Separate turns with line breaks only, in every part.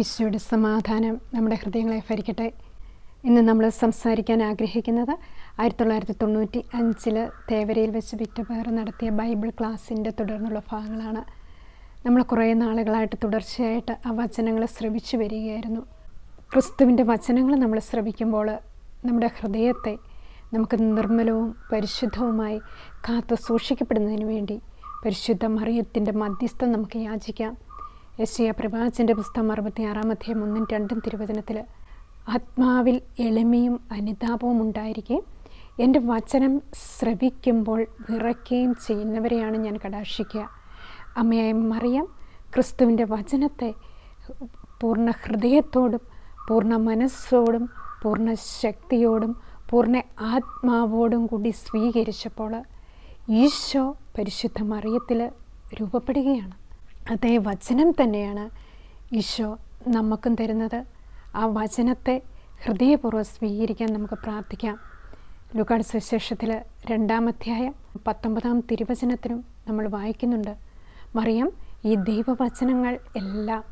ഈശോയുടെ സമാധാനം നമ്മുടെ ഹൃദയങ്ങളെ ഭരിക്കട്ടെ. ഇന്ന് നമ്മൾ സംസാരിക്കാൻ ആഗ്രഹിക്കുന്നത് 1995 തേവരയിൽ വെച്ച് വിറ്റുപേർ നടത്തിയ ബൈബിൾ ക്ലാസ്സിൻ്റെ തുടർന്നുള്ള ഭാഗങ്ങളാണ്. നമ്മൾ കുറേ നാളുകളായിട്ട് തുടർച്ചയായിട്ട് ആ വചനങ്ങൾ ശ്രവിച്ചു വരികയായിരുന്നു. ക്രിസ്തുവിൻ്റെ വചനങ്ങൾ നമ്മൾ ശ്രവിക്കുമ്പോൾ നമ്മുടെ ഹൃദയത്തെ നമുക്ക് നിർമ്മലവും പരിശുദ്ധവുമായി കാത്തു സൂക്ഷിക്കപ്പെടുന്നതിന് വേണ്ടി പരിശുദ്ധ മറിയത്തിൻ്റെ മധ്യസ്ഥം നമുക്ക് യാചിക്കാം. യെശയ്യാ പ്രവാചകന്റെ പുസ്തകം 66:1-2 തിരുവചനത്തിൽ ആത്മാവിൽ എളിമയും അനുതാപവും ഉണ്ടായിരിക്കുകയും എൻ്റെ വചനം ശ്രവിക്കുമ്പോൾ വിറയ്ക്കുകയും ചെയ്യുന്നവരെയാണ് ഞാൻ കടാക്ഷിക്കുക. അമ്മയായ മറിയം ക്രിസ്തുവിൻ്റെ വചനത്തെ പൂർണ്ണ ഹൃദയത്തോടും പൂർണ്ണ മനസ്സോടും പൂർണ്ണ ശക്തിയോടും പൂർണ്ണ ആത്മാവോടും കൂടി സ്വീകരിച്ചപ്പോൾ ഈശോ പരിശുദ്ധ മറിയത്തിൽ രൂപപ്പെടുകയാണ്. അതേ വചനം തന്നെയാണ് ഈശോ നമുക്കും തരുന്നത്. ആ വചനത്തെ ഹൃദയപൂർവ്വം സ്വീകരിക്കാൻ നമുക്ക് പ്രാർത്ഥിക്കാം. ലൂക്കായുടെ സുവിശേഷത്തിൽ 2-ാം അധ്യായം 19-ാം തിരുവചനത്തിനും നമ്മൾ വായിക്കുന്നുണ്ട്, മറിയം ഈ ദൈവവചനങ്ങൾ എല്ലാം,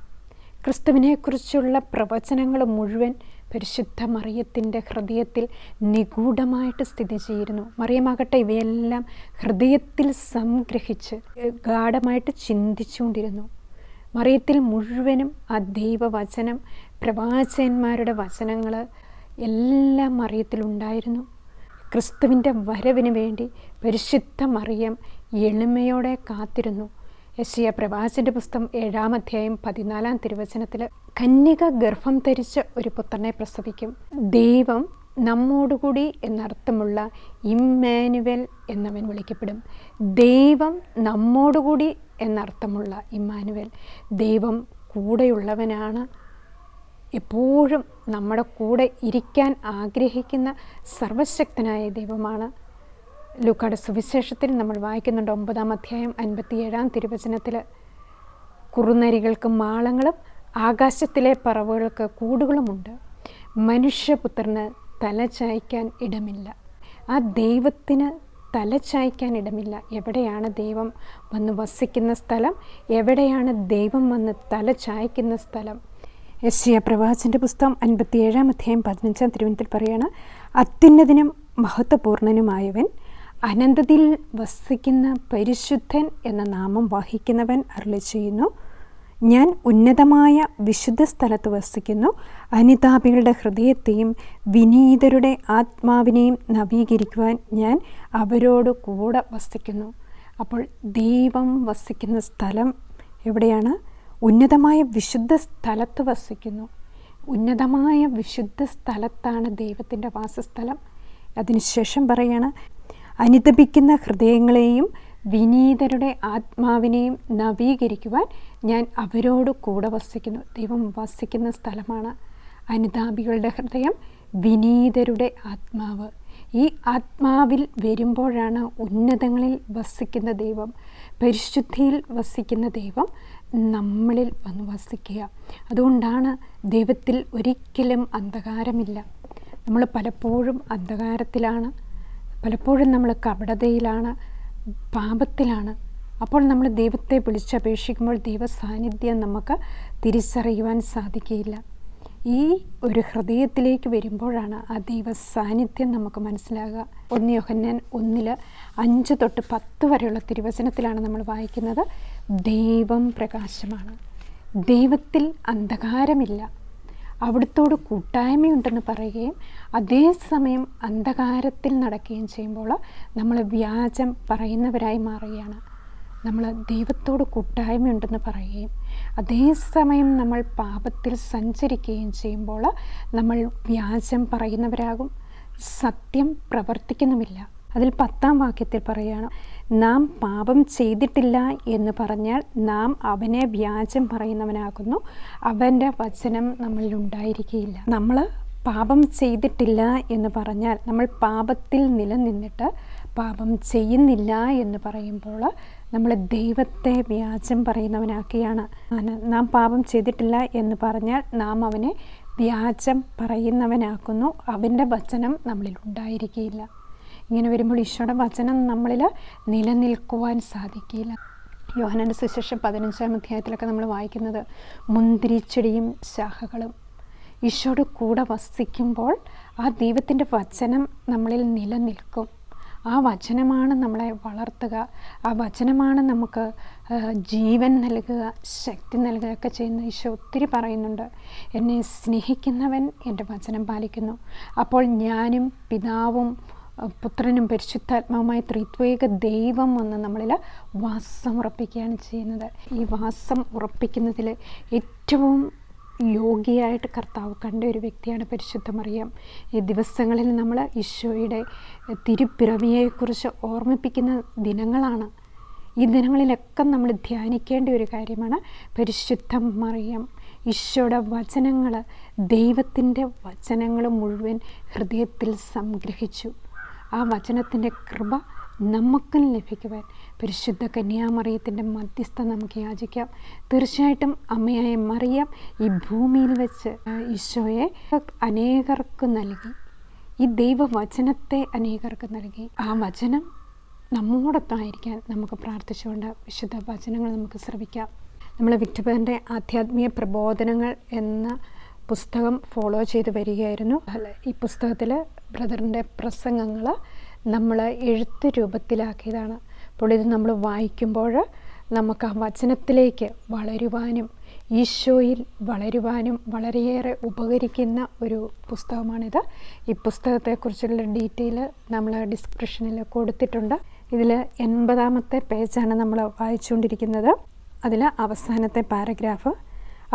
ക്രിസ്തുവിനെക്കുറിച്ചുള്ള പ്രവചനങ്ങൾ മുഴുവൻ പരിശുദ്ധ മറിയത്തിൻ്റെ ഹൃദയത്തിൽ നിഗൂഢമായിട്ട് സ്ഥിതി ചെയ്യുന്നു. മറിയമാകട്ടെ ഇവയെല്ലാം ഹൃദയത്തിൽ സംഗ്രഹിച്ച് ഗാഢമായിട്ട് ചിന്തിച്ചുകൊണ്ടിരുന്നു. മറിയത്തിൽ മുഴുവനും ആ ദൈവവചനം, പ്രവാചകന്മാരുടെ വചനങ്ങൾ എല്ലാം മറിയത്തിലുണ്ടായിരുന്നു. ക്രിസ്തുവിൻ്റെ വരവിന് വേണ്ടി പരിശുദ്ധ മറിയം എളിമയോടെ കാത്തിരുന്നു. യെശയ്യാ പ്രവാചകന്റെ പുസ്തകം 7-ാം അധ്യായം 14-ാം തിരുവചനത്തിൽ കന്യക ഗർഭം ധരിച്ച് ഒരു പുത്രനെ പ്രസവിക്കും, ദൈവം നമ്മോടുകൂടി എന്നർത്ഥമുള്ള ഇമ്മാനുവേൽ എന്നവൻ വിളിക്കപ്പെടും. ദൈവം നമ്മോടുകൂടി എന്നർത്ഥമുള്ള ഇമ്മാനുവേൽ, ദൈവം കൂടെയുള്ളവനാണ്. എപ്പോഴും നമ്മുടെ കൂടെ ഇരിക്കാൻ ആഗ്രഹിക്കുന്ന സർവശക്തനായ ദൈവമാണ്. ലൂക്കായുടെ സുവിശേഷത്തിൽ നമ്മൾ വായിക്കുന്നുണ്ട് 9-ാം അധ്യായം 57-ാം തിരുവചനത്തിൽ കുറുനരികൾക്ക് മാളങ്ങളും ആകാശത്തിലെ പറവകൾക്ക് കൂടുകളുമുണ്ട്, മനുഷ്യപുത്രന് തല ചായ്ക്കാൻ ഇടമില്ല. ആ ദൈവത്തിന് തല ചായ്ക്കാൻ ഇടമില്ല. എവിടെയാണ് ദൈവം വന്ന് വസിക്കുന്ന സ്ഥലം? എവിടെയാണ് ദൈവം വന്ന് തല ചായ്ക്കുന്ന സ്ഥലം? യെശയ്യാ പ്രവാചകന്റെ പുസ്തകം 57-ാം അധ്യായം 15-ാം തിരുവചനത്തിൽ പറയാണ്, അത്യുന്നതനും മഹത്വപൂർണനുമായവൻ, അനന്തതയിൽ വസിക്കുന്ന പരിശുദ്ധൻ എന്ന നാമം വഹിക്കുന്നവൻ അരുളി ചെയ്യുന്നു, ഞാൻ ഉന്നതമായ വിശുദ്ധ സ്ഥലത്ത് വസിക്കുന്നു, അനിതാപികളുടെ ഹൃദയത്തെയും വിനീതരുടെ ആത്മാവിനെയും നവീകരിക്കുവാൻ ഞാൻ അവരോട് കൂടെ വസിക്കുന്നു. അപ്പോൾ ദൈവം വസിക്കുന്ന സ്ഥലം എവിടെയാണ്? ഉന്നതമായ വിശുദ്ധ സ്ഥലത്ത് വസിക്കുന്നു. ഉന്നതമായ വിശുദ്ധ സ്ഥലത്താണ് ദൈവത്തിൻ്റെ വാസസ്ഥലം. അതിനുശേഷം പറയാണ്, അനുതപിക്കുന്ന ഹൃദയങ്ങളെയും വിനീതരുടെ ആത്മാവിനെയും നവീകരിക്കുവാൻ ഞാൻ അവരോട് കൂടെ വസിക്കുന്നു. ദൈവം വസിക്കുന്ന സ്ഥലമാണ് അനുതാപികളുടെ ഹൃദയം, വിനീതരുടെ ആത്മാവ്. ഈ ആത്മാവിൽ വരുമ്പോഴാണ് ഉന്നതങ്ങളിൽ വസിക്കുന്ന ദൈവം, പരിശുദ്ധിയിൽ വസിക്കുന്ന ദൈവം നമ്മളിൽ വന്ന് വസിക്കുക. അതുകൊണ്ടാണ് ദൈവത്തിൽ ഒരിക്കലും അന്ധകാരമില്ല. നമ്മൾ പലപ്പോഴും അന്ധകാരത്തിലാണ്, പലപ്പോഴും നമ്മൾ കപടതയിലാണ്, പാപത്തിലാണ്. അപ്പോൾ നമ്മൾ ദൈവത്തെ വിളിച്ചപേക്ഷിക്കുമ്പോൾ ദൈവ സാന്നിധ്യം നമുക്ക് തിരിച്ചറിയുവാൻ സാധിക്കുകയില്ല. ഈ ഒരു ഹൃദയത്തിലേക്ക് വരുമ്പോഴാണ് ആ ദൈവ സാന്നിധ്യം നമുക്ക് മനസ്സിലാകുക. 1 യോഹന്നാൻ 1:5-10 വരെയുള്ള തിരുവചനത്തിലാണ് നമ്മൾ വായിക്കുന്നത്, ദൈവം പ്രകാശമാണ്, ദൈവത്തിൽ അന്ധകാരമില്ല, അവിടുത്തോട് കൂട്ടായ്മയുണ്ടെന്ന് പറയുകയും അതേസമയം അന്ധകാരത്തിൽ നടക്കുകയും ചെയ്യുമ്പോൾ നമ്മൾ വ്യാജം പറയുന്നവരായി മാറുകയാണ്. നമ്മൾ ദൈവത്തോട് കൂട്ടായ്മയുണ്ടെന്ന് പറയുകയും അതേസമയം നമ്മൾ പാപത്തിൽ സഞ്ചരിക്കുകയും ചെയ്യുമ്പോൾ നമ്മൾ വ്യാജം പറയുന്നവരാകും, സത്യം പ്രവർത്തിക്കുന്നുമില്ല. അതിൽ 10-ാം വാക്യത്തിൽ പറയുകയാണ്, നാം പാപം ചെയ്തിട്ടില്ല എന്ന് പറഞ്ഞാൽ നാം അവനെ വ്യാജം പറയുന്നവനാകുന്നു, അവൻ്റെ വചനം നമ്മളിൽ ഉണ്ടായിരിക്കുകയില്ല. നമ്മൾ പാപം ചെയ്തിട്ടില്ല എന്ന് പറഞ്ഞാൽ നമ്മൾ പാപത്തിൽ നിലനിന്നിട്ട് പാപം ചെയ്യുന്നില്ല എന്ന് പറയുമ്പോൾ നമ്മൾ ദൈവത്തെ വ്യാജം പറയുന്നവനാക്കുകയാണ്. നാം പാപം ചെയ്തിട്ടില്ല എന്ന് പറഞ്ഞാൽ നാം അവനെ വ്യാജം പറയുന്നവനാക്കുന്നു, അവൻ്റെ വചനം നമ്മളിൽ ഉണ്ടായിരിക്കുകയില്ല. ഇങ്ങനെ വരുമ്പോൾ ഈശോയുടെ വചനം നമ്മളിൽ നിലനിൽക്കുവാൻ സാധിക്കില്ല. യോഹന്നാന്റെ സുവിശേഷം 15-ാം അധ്യായത്തിലൊക്കെ നമ്മൾ വായിക്കുന്നത് മുന്തിരിച്ചെടിയും ശാഖകളും. ഈശോയുടെ കൂടെ വസിക്കുമ്പോൾ ആ ദൈവത്തിൻ്റെ വചനം നമ്മളിൽ നിലനിൽക്കും. ആ വചനമാണ് നമ്മളെ വളർത്തുക, ആ വചനമാണ് നമുക്ക് ജീവൻ നൽകുക, ശക്തി നൽകുകയൊക്കെ ചെയ്യുന്ന ഈശോ ഒത്തിരി പറയുന്നുണ്ട്. എന്നെ സ്നേഹിക്കുന്നവൻ എൻ്റെ വചനം പാലിക്കുന്നു. അപ്പോൾ ഞാനും പിതാവും പുത്രനും പരിശുദ്ധാത്മാവുമായി ത്രിത്വൈക ദൈവം വന്ന് നമ്മളിൽ വാസം ഉറപ്പിക്കുകയാണ് ചെയ്യുന്നത്. ഈ വാസം ഉറപ്പിക്കുന്നതിൽ ഏറ്റവും യോഗിയായിട്ട് കർത്താവ് കണ്ട ഒരു വ്യക്തിയാണ് പരിശുദ്ധ മറിയം. ഈ ദിവസങ്ങളിൽ നമ്മൾ ഈശോയുടെ തിരുപ്പിറവിയെക്കുറിച്ച് ഓർമ്മിപ്പിക്കുന്ന ദിനങ്ങളാണ്. ഈ ദിനങ്ങളിലൊക്കെ നമ്മൾ ധ്യാനിക്കേണ്ട ഒരു കാര്യമാണ് പരിശുദ്ധ മറിയം. ഈശോയുടെ വചനങ്ങൾ, ദൈവത്തിൻ്റെ വചനങ്ങൾ മുഴുവൻ ഹൃദയത്തിൽ സംഗ്രഹിച്ചു. ആ വചനത്തിൻ്റെ കൃപ നമുക്കും ലഭിക്കുവാൻ പരിശുദ്ധ കന്യാമറിയത്തിൻ്റെ മധ്യസ്ഥ നമുക്ക് യാചിക്കാം. തീർച്ചയായിട്ടും അമ്മയായ മറിയം ഈ ഭൂമിയിൽ വെച്ച് ഈശോയെ അനേകർക്ക് നൽകി, ഈ ദൈവവചനത്തെ അനേകർക്ക് നൽകി. ആ വചനം നമ്മോടൊത്തായിരിക്കാൻ നമുക്ക് പ്രാർത്ഥിച്ചുകൊണ്ട് വിശുദ്ധ വചനങ്ങൾ നമുക്ക് ശ്രവിക്കാം. നമ്മൾ വിക്ടറിൻ്റെ ആധ്യാത്മിക പ്രബോധനങ്ങൾ എന്ന പുസ്തകം ഫോളോ ചെയ്ത് വരികയായിരുന്നു. ഈ പുസ്തകത്തിൽ ബ്രദറിൻ്റെ പ്രസംഗങ്ങൾ നമ്മൾ എഴുത്ത് രൂപത്തിലാക്കിയതാണ്. അപ്പോൾ ഇത് നമ്മൾ വായിക്കുമ്പോൾ നമുക്ക് ആ വചനത്തിലേക്ക് വളരുവാനും ഈശോയിൽ വളരുവാനും വളരെയേറെ ഉപകരിക്കുന്ന ഒരു പുസ്തകമാണിത്. ഈ പുസ്തകത്തെക്കുറിച്ചുള്ള ഡീറ്റെയിൽ നമ്മൾ ഡിസ്ക്രിപ്ഷനിൽ കൊടുത്തിട്ടുണ്ട്. ഇതിൽ 80-ാമത്തെ പേജാണ് നമ്മൾ വായിച്ചുകൊണ്ടിരിക്കുന്നത്. അതിൽ അവസാനത്തെ പാരഗ്രാഫ്.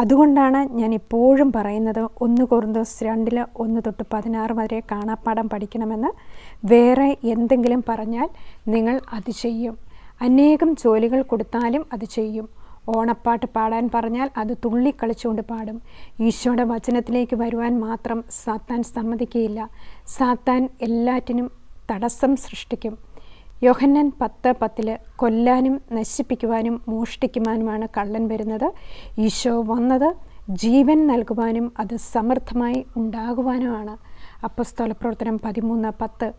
അതുകൊണ്ടാണ് ഞാൻ ഇപ്പോഴും പറയുന്നത് 1 കൊറിന്തോസ് 2:1-16 വരെ കാണാപ്പാഠം പഠിക്കണമെന്ന്. വേറെ എന്തെങ്കിലും പറഞ്ഞാൽ നിങ്ങൾ അത് ചെയ്യും. അനേകം ജോലികൾ കൊടുത്താലും അത് ചെയ്യും. ഓണപ്പാട്ട് പാടാൻ പറഞ്ഞാൽ അത് തുള്ളിക്കളിച്ചുകൊണ്ട് പാടും. ഈശോയുടെ വചനത്തിലേക്ക് വരുവാൻ മാത്രം സാത്താൻ സമ്മതിക്കുകയില്ല. സാത്താൻ എല്ലാറ്റിനും തടസ്സം സൃഷ്ടിക്കും. യോഹന്നാൻ 10:10 കൊല്ലാനും നശിപ്പിക്കുവാനും മോഷ്ടിക്കുവാനുമാണ് കള്ളൻ വരുന്നത്. ഈശോ വന്നത് ജീവൻ നൽകുവാനും അത് സമൃദ്ധമായി ഉണ്ടാകുവാനുമാണ്. അപ്പോസ്തലപ്രവർത്തനം 13:10.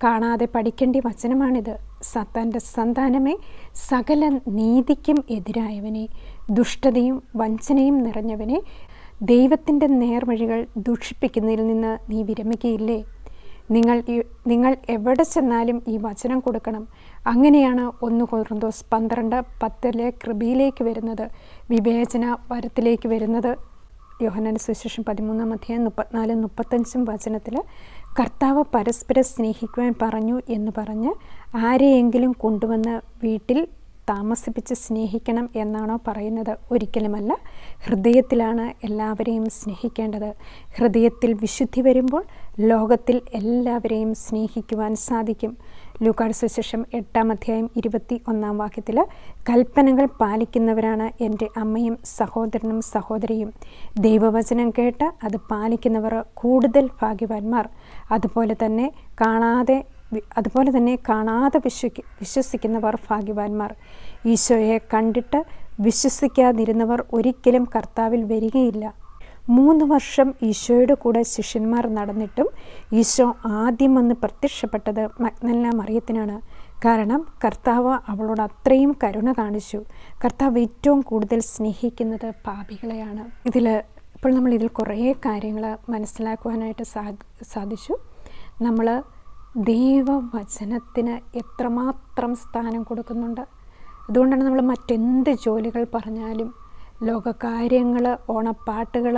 കാണാതെ പഠിക്കേണ്ട വചനമാണിത്. സാത്താൻ്റെ സന്താനമേ, സകല നീതിക്കും എതിരായവനെ, ദുഷ്ടതയും വഞ്ചനയും നിറഞ്ഞവനെ, ദൈവത്തിൻ്റെ നേർവഴികൾ ദൂഷിപ്പിക്കുന്നതിൽ നിന്ന് നീ വിരമിക്കുകയില്ലേ? നിങ്ങൾ എവിടെ ചെന്നാലും ഈ വചനം കൊടുക്കണം. അങ്ങനെയാണ് 1 കൊറിന്തോസ് 12:10 കൃപയിലേക്ക് വരുന്നത്, വിവേചന വരത്തിലേക്ക് വരുന്നത്. യോഹന്നാന്റെ സുവിശേഷം 13-ാം അധ്യായം 34-35 വചനത്തിൽ കർത്താവ് പരസ്പരം സ്നേഹിക്കുവാൻ പറഞ്ഞു എന്ന് പറഞ്ഞ് ആരെയെങ്കിലും കൊണ്ടുവന്ന് വീട്ടിൽ താമസിപ്പിച്ച് സ്നേഹിക്കണം എന്നാണോ പറയുന്നത്? ഒരിക്കലുമല്ല. ഹൃദയത്തിലാണ് എല്ലാവരെയും സ്നേഹിക്കേണ്ടത്. ഹൃദയത്തിൽ വിശുദ്ധി വരുമ്പോൾ ലോകത്തിൽ എല്ലാവരെയും സ്നേഹിക്കുവാൻ സാധിക്കും. ലൂക്കായുടെ സുവിശേഷം 8-ാം അധ്യായം 21-ാം വാക്യത്തിൽ കൽപ്പനകൾ പാലിക്കുന്നവരാണ് എൻ്റെ അമ്മയും സഹോദരനും സഹോദരിയും. ദൈവവചനം കേട്ട് അത് പാലിക്കുന്നവർ കൂടുതൽ ഭാഗ്യവാന്മാർ. അതുപോലെ തന്നെ കാണാതെ വിശ്വസിക്കുന്നവർ ഭാഗ്യവാന്മാർ. ഈശോയെ കണ്ടിട്ട് വിശ്വസിക്കാതിരുന്നവർ ഒരിക്കലും കർത്താവിൽ വരികയില്ല. 3 വർഷം ഈശോയുടെ കൂടെ ശിഷ്യന്മാർ നടന്നിട്ടും ഈശോ ആദ്യം വന്ന് പ്രത്യക്ഷപ്പെട്ടത് മഗ്ദലന മറിയത്തിനാണ്. കാരണം കർത്താവ് അവളോട് അത്രയും കരുണ കാണിച്ചു. കർത്താവ് ഏറ്റവും കൂടുതൽ സ്നേഹിക്കുന്നത് പാപികളെയാണ്. ഇപ്പോൾ ഇതിൽ കുറേ കാര്യങ്ങൾ മനസ്സിലാക്കുവാനായിട്ട് സാധിച്ചു. നമ്മൾ ദൈവവചനത്തിന് എത്രമാത്രം സ്ഥാനം കൊടുക്കുന്നുണ്ട്. അതുകൊണ്ടാണ് നമ്മൾ മറ്റെന്ത് ജോലികൾ പറഞ്ഞാലും, ലോകകാര്യങ്ങൾ, ഓണപ്പാട്ടുകൾ,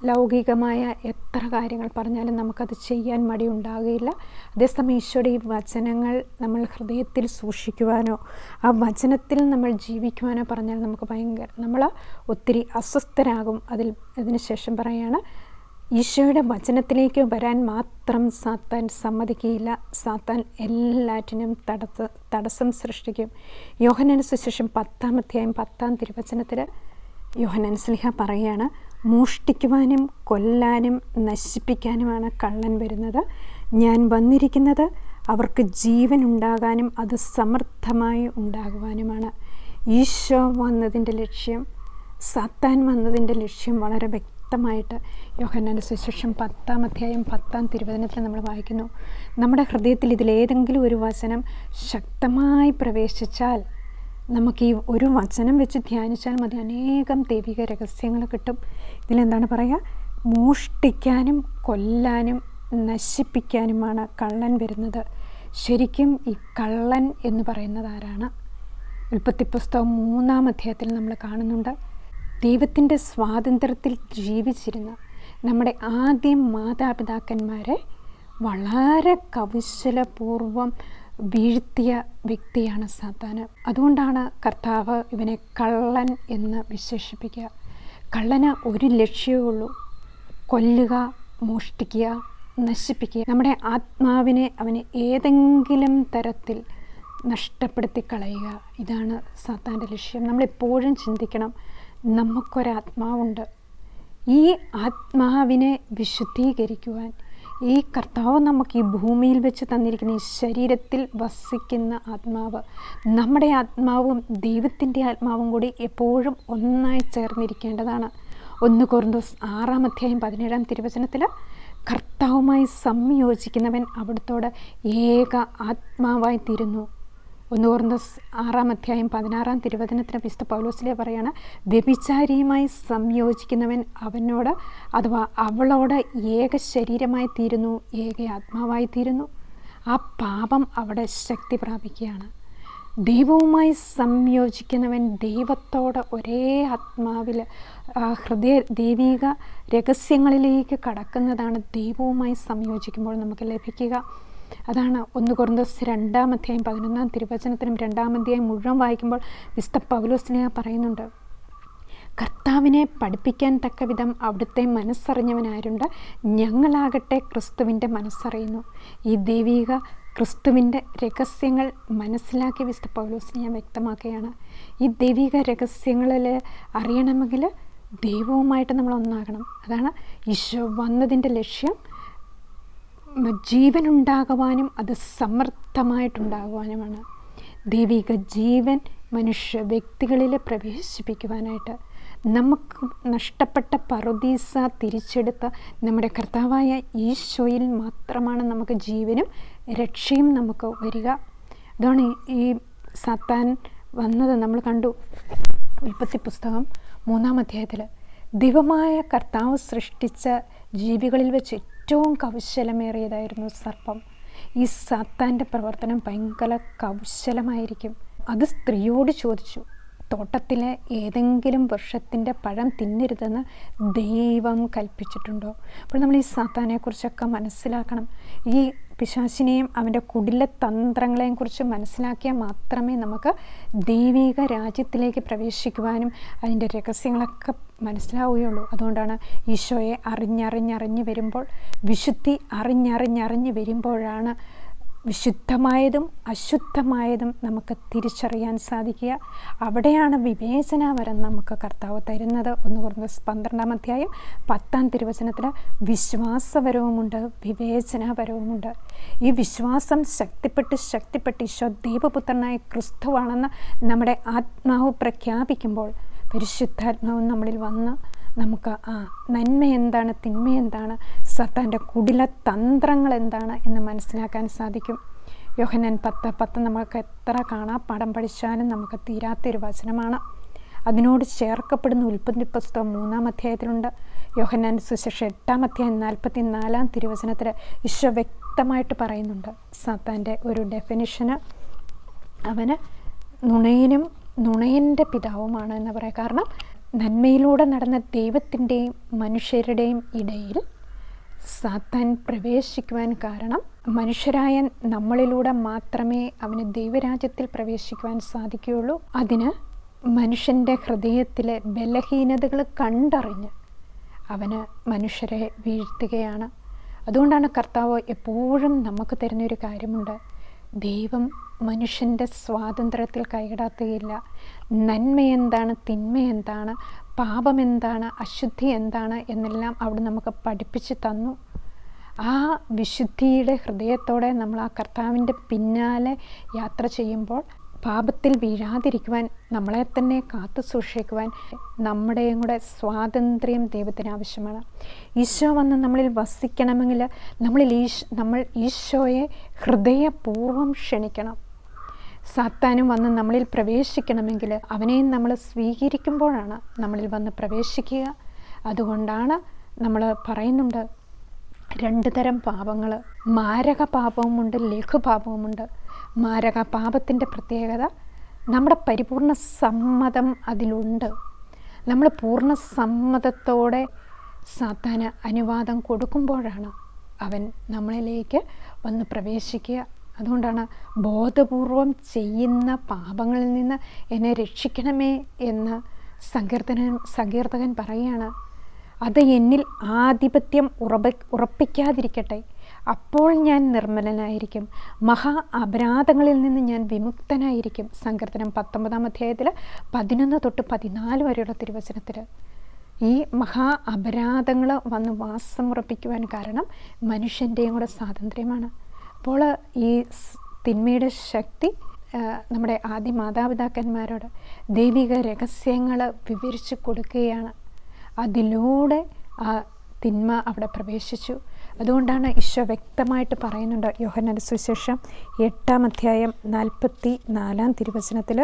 ലൗകികമായ എത്ര കാര്യങ്ങൾ പറഞ്ഞാലും നമുക്കത് ചെയ്യാൻ മടിയുണ്ടാകുകയില്ല. അതേസമയം ഈശോയുടെ ഈ വചനങ്ങൾ നമ്മൾ ഹൃദയത്തിൽ സൂക്ഷിക്കുവാനോ ആ വചനത്തിൽ നമ്മൾ ജീവിക്കുവാനോ പറഞ്ഞാൽ നമ്മൾ ഒത്തിരി അസ്വസ്ഥരാകും. അതിന് ശേഷം പറയുകയാണ്, ഈശോയുടെ വചനത്തിലേക്ക് വരാൻ മാത്രം സാത്താൻ സമ്മതിക്കുകയില്ല. സാത്താൻ എല്ലാറ്റിനും തടസ്സം സൃഷ്ടിക്കും. യോഹന്നാന്റെ സുവിശേഷം 10-ാം അധ്യായം 10-ാം തിരുവചനത്തിൽ യോഹന്നാൻ ശ്ലീഹ പറയുകയാണ്, മോഷ്ടിക്കുവാനും കൊല്ലാനും നശിപ്പിക്കാനുമാണ് കള്ളൻ വരുന്നത്. ഞാൻ വന്നിരിക്കുന്നത് അവർക്ക് ജീവൻ ഉണ്ടാകാനും അത് സമൃദ്ധമായി ഉണ്ടാകുവാനുമാണ്. ഈശോ വന്നതിൻ്റെ ലക്ഷ്യം, സാത്താൻ വന്നതിൻ്റെ ലക്ഷ്യം വളരെ വ്യക്തമായിട്ട് യോഹന്നാന്റെ സുവിശേഷം 10-ാം അധ്യായം 10-ാം തിരുവചനത്തിൽ നമ്മൾ വായിക്കുന്നു. നമ്മുടെ ഹൃദയത്തിൽ ഇതിലേതെങ്കിലും ഒരു വചനം ശക്തമായി പ്രവേശിച്ചാൽ നമുക്ക് ഈ ഒരു വചനം വെച്ച് ധ്യാനിച്ചാൽ മതി, അനേകം ദൈവിക രഹസ്യങ്ങൾ കിട്ടും. ഇതിലെന്താണ് പറയുക? മോഷ്ടിക്കാനും കൊല്ലാനും നശിപ്പിക്കാനുമാണ് കള്ളൻ വരുന്നത്. ശരിക്കും ഈ കള്ളൻ എന്ന് പറയുന്നത് ആരാണ്? ഉൽപ്പത്തി പുസ്തകം 3-ാം അധ്യായത്തിൽ നമ്മൾ കാണുന്നുണ്ട്. ദൈവത്തിൻ്റെ സ്വാതന്ത്ര്യത്തിൽ ജീവിച്ചിരുന്ന നമ്മുടെ ആദ്യ മാതാപിതാക്കന്മാരെ വളരെ കൗശലപൂർവം വീഴ്ത്തിയ വ്യക്തിയാണ് സാത്താന്. അതുകൊണ്ടാണ് കർത്താവ് ഇവനെ കള്ളൻ എന്ന് വിശേഷിപ്പിക്കുക. കള്ളന് ഒരു ലക്ഷ്യമേ ഉള്ളൂ: കൊല്ലുക, മോഷ്ടിക്കുക, നശിപ്പിക്കുക. നമ്മുടെ ആത്മാവിനെ അവന് ഏതെങ്കിലും തരത്തിൽ നഷ്ടപ്പെടുത്തി കളയുക. ഇതാണ് സാത്താൻ്റെ ലക്ഷ്യം. നമ്മളെപ്പോഴും ചിന്തിക്കണം, നമുക്കൊരാത്മാവുണ്ട്. ഈ ആത്മാവിനെ വിശുദ്ധീകരിക്കുവാൻ ഈ കർത്താവ് നമുക്ക് ഈ ഭൂമിയിൽ വെച്ച് തന്നിരിക്കുന്ന ഈ ശരീരത്തിൽ വസിക്കുന്ന ആത്മാവ്, നമ്മുടെ ആത്മാവും ദൈവത്തിൻ്റെ ആത്മാവും കൂടി എപ്പോഴും ഒന്നായി ചേർന്നിരിക്കേണ്ടതാണ്. 1 കൊരിന്തോസ് 6-ാം അധ്യായം 17-ാം തിരുവചനത്തിൽ കർത്താവുമായി സംയോജിക്കുന്നവൻ അവിടുത്തോട് ഏക ആത്മാവായി തീരുന്നു. 1 കൊരിന്തോസ് 6-ാം അധ്യായം 16-ാം തിരുവചനത്തിന് വിശുദ്ധ പൗലോസിലെ പറയാണ്, വ്യഭിചാരിയുമായി സംയോജിക്കുന്നവൻ അവനോട് അഥവാ അവളോട് ഏക ശരീരമായി തീരുന്നു, ഏക ആത്മാവായി തീരുന്നു. ആ പാപം അവിടെ ശക്തി പ്രാപിക്കുകയാണ്. ദൈവവുമായി സംയോജിക്കുന്നവൻ ദൈവത്തോട് ഒരേ ആത്മാവിൽ ദൈവിക രഹസ്യങ്ങളിലേക്ക് കടക്കുന്നതാണ് ദൈവവുമായി സംയോജിക്കുമ്പോൾ നമുക്ക് ലഭിക്കുക. അതാണ് 1 കൊരിന്തോസ് 2-ാം അധ്യായം 11-ാം തിരുവചനത്തിനും 2-ാം അധ്യായം മുഴുവൻ വായിക്കുമ്പോൾ വിശുദ്ധ പൗലോസിനെ പറയുന്നുണ്ട്, കർത്താവിനെ പഠിപ്പിക്കാൻ തക്ക വിധം അവിടുത്തെ മനസ്സറിഞ്ഞവനാരുണ്ട്, ഞങ്ങളാകട്ടെ ക്രിസ്തുവിൻ്റെ മനസ്സറിയുന്നു. ഈ ദൈവിക ക്രിസ്തുവിൻ്റെ രഹസ്യങ്ങൾ മനസ്സിലാക്കി വിശുദ്ധ പൗലോസിനെ വ്യക്തമാക്കുകയാണ്. ഈ ദൈവിക രഹസ്യങ്ങളിൽ അറിയണമെങ്കിൽ ദൈവവുമായിട്ട് നമ്മൾ ഒന്നാകണം. അതാണ് ഈശോ വന്നതിൻ്റെ ലക്ഷ്യം. ജീവനുണ്ടാകുവാനും അത് സമൃദ്ധമായിട്ടുണ്ടാകുവാനുമാണ്. ദൈവിക ജീവൻ മനുഷ്യ വ്യക്തികളിൽ പ്രവേശിപ്പിക്കുവാനായിട്ട് നമുക്ക് നഷ്ടപ്പെട്ട പറുദീസ തിരിച്ചെടുത്ത നമ്മുടെ കർത്താവായ ഈശോയിൽ മാത്രമാണ് നമുക്ക് ജീവനും രക്ഷയും നമുക്ക് വരിക. അതാണ് ഈ സാത്താൻ വന്നത് നമ്മൾ കണ്ടു. ഉൽപ്പത്തി പുസ്തകം 3-ാം അധ്യായത്തിൽ ദൈവമായ കർത്താവ് സൃഷ്ടിച്ച ജീവികളിൽ വെച്ച് ഏറ്റവും കൗശലമേറിയതായിരുന്നു സർപ്പം. ഈ സാത്താൻ്റെ പ്രവർത്തനം ഭയങ്കര കൗശലമായിരിക്കും. അത് സ്ത്രീയോട് ചോദിച്ചു, തോട്ടത്തിലെ ഏതെങ്കിലും വൃക്ഷത്തിൻ്റെ പഴം തിന്നരുതെന്ന് ദൈവം കൽപ്പിച്ചിട്ടുണ്ടോ? അപ്പോൾ നമ്മൾ ഈ സാത്താനെക്കുറിച്ചൊക്കെ മനസ്സിലാക്കണം. ഈ പിശാചിനെയും അവൻ്റെ കുടില തന്ത്രങ്ങളെയും കുറിച്ച് മനസ്സിലാക്കിയാൽ മാത്രമേ നമുക്ക് ദൈവിക രാജ്യത്തിലേക്ക് പ്രവേശിക്കുവാനും അതിൻ്റെ രഹസ്യങ്ങളൊക്കെ മനസ്സിലാവുകയുള്ളൂ. അതുകൊണ്ടാണ് ഈശോയെ അറിഞ്ഞറിഞ്ഞ് വരുമ്പോൾ, വിശുദ്ധി അറിഞ്ഞറിഞ്ഞ് വരുമ്പോഴാണ് വിശുദ്ധമായതും അശുദ്ധമായതും നമുക്ക് തിരിച്ചറിയാൻ സാധിക്കുക. അവിടെയാണ് വിവേചനാവരം നമുക്ക് കർത്താവ് തരുന്നത്. 1 കൊരിന്തോസ് 12-ാം അധ്യായം 10-ാം തിരുവചനത്തിൽ വിശ്വാസപരവുമുണ്ട്, വിവേചനാപരവുമുണ്ട്. ഈ വിശ്വാസം ശക്തിപ്പെട്ട് ഈശോ ദൈവപുത്രനായ ക്രിസ്തുവാണെന്ന് നമ്മുടെ ആത്മാവ് പ്രഖ്യാപിക്കുമ്പോൾ പരിശുദ്ധാത്മാവ് നമ്മളിൽ വന്ന് നമുക്ക് നന്മ എന്താണ്, തിന്മ എന്താണ്, സാത്താൻ്റെ കുടില തന്ത്രങ്ങൾ എന്താണ് എന്ന് മനസ്സിലാക്കാൻ സാധിക്കും. യോഹന്നാൻ 10:10 നമുക്ക് എത്ര കാണാപ്പാഠം പഠിച്ചാലും നമുക്ക് തീരാത്തൊരു വചനമാണ്. അതിനോട് ചേർക്കപ്പെടുന്ന ഉൽപ്പത്തി പുസ്തകം 3-ാം അധ്യായത്തിലുണ്ട്. യോഹന്നാൻ സുവിശേഷം 8-ാം അധ്യായം 44-ാം തിരുവചനത്തിൽ ഈശോ വ്യക്തമായിട്ട് പറയുന്നുണ്ട് സാത്താൻ്റെ ഒരു ഡെഫിനിഷന്. അവന് നുണയനും നുണയൻ്റെ പിതാവുമാണ് എന്ന് പറയാം. കാരണം നന്മയിലൂടെ നടന്ന ദൈവത്തിൻ്റെയും മനുഷ്യരുടെയും ഇടയിൽ സാത്താൻ പ്രവേശിക്കുവാൻ കാരണം മനുഷ്യരായ നമ്മളിലൂടെ മാത്രമേ അവന് ദൈവരാജ്യത്തിൽ പ്രവേശിക്കുവാൻ സാധിക്കുകയുള്ളൂ. അതിന് മനുഷ്യൻ്റെ ഹൃദയത്തിലെ ബലഹീനതകൾ കണ്ടറിഞ്ഞ് അവന് മനുഷ്യരെ വീഴ്ത്തുകയാണ്. അതുകൊണ്ടാണ് കർത്താവ് എപ്പോഴും നമുക്ക് തരുന്നൊരു കാര്യമുണ്ട്: ദൈവം മനുഷ്യൻ്റെ സ്വാതന്ത്ര്യത്തിൽ കൈകടത്തുകയില്ല. നന്മ എന്താണ്, തിന്മ എന്താണ്, പാപം എന്താണ്, അശുദ്ധി എന്താണ് എന്നെല്ലാം അവിടെ നമുക്ക് പഠിപ്പിച്ച് തന്നു. ആ വിശുദ്ധിയുടെ ഹൃദയത്തോടെ നമ്മൾ ആ കർത്താവിൻ്റെ പിന്നാലെ യാത്ര ചെയ്യുമ്പോൾ പാപത്തിൽ വീഴാതിരിക്കുവാൻ, നമ്മളെ തന്നെ കാത്തു സൂക്ഷിക്കുവാൻ നമ്മുടെയും കൂടെ സ്വാതന്ത്ര്യം ദൈവത്തിന് ആവശ്യമാണ്. ഈശോ വന്ന് നമ്മളിൽ വസിക്കണമെങ്കിൽ നമ്മൾ ഈശോയെ ഹൃദയപൂർവ്വം ക്ഷണിക്കണം. സാത്താനും വന്ന് നമ്മളിൽ പ്രവേശിക്കണമെങ്കിൽ അവനെ നമ്മൾ സ്വീകരിക്കുമ്പോഴാണ് നമ്മളിൽ വന്ന് പ്രവേശിക്കുക. അതുകൊണ്ടാണ് നമ്മൾ പറയുന്നുണ്ട്, 2 തരം പാപങ്ങൾ, മാരക പാപവുമുണ്ട്, ലഘുപാപവുമുണ്ട്. മാരക പാപത്തിൻ്റെ പ്രത്യേകത നമ്മുടെ പരിപൂർണ സമ്മതം അതിലുണ്ട്. നമ്മൾ പൂർണ്ണ സമ്മതത്തോടെ സാത്താന് അനുവാദം കൊടുക്കുമ്പോഴാണ് അവൻ നമ്മളിലേക്ക് വന്ന് പ്രവേശിക്കുക. അതുകൊണ്ടാണ് ബോധപൂർവം ചെയ്യുന്ന പാപങ്ങളിൽ നിന്ന് എന്നെ രക്ഷിക്കണമേ എന്ന് സങ്കീർത്തകൻ പറയുകയാണ്. അത് എന്നിൽ ആധിപത്യം ഉറപ്പിക്കാതിരിക്കട്ടെ, അപ്പോൾ ഞാൻ നിർമ്മലനായിരിക്കും, മഹാ അപരാധങ്ങളിൽ നിന്ന് ഞാൻ വിമുക്തനായിരിക്കും. സങ്കീർത്തനം 19-ാം അധ്യായത്തിൽ 11 തൊട്ട് 14 വരെയുള്ള തിരുവചനത്തിൽ ഈ മഹാ അപരാധങ്ങൾ വന്ന് വാസമുറപ്പിക്കുവാൻ കാരണം മനുഷ്യൻ്റെയും കൂടെ സ്വാതന്ത്ര്യമാണ്. അപ്പോൾ ഈ തിന്മയുടെ ശക്തി നമ്മുടെ ആദ്യ മാതാപിതാക്കന്മാരോട് ദൈവിക രഹസ്യങ്ങൾ വിവരിച്ചു കൊടുക്കുകയാണ്. അതിലൂടെ ആ തിന്മ അവിടെ പ്രവേശിച്ചു. അതുകൊണ്ടാണ് ഈശോ വ്യക്തമായിട്ട് പറയുന്നുണ്ട്, യോഹന്നാന്റെ സുവിശേഷം 8-ാം അധ്യായം 44-ാം തിരുവചനത്തിൽ,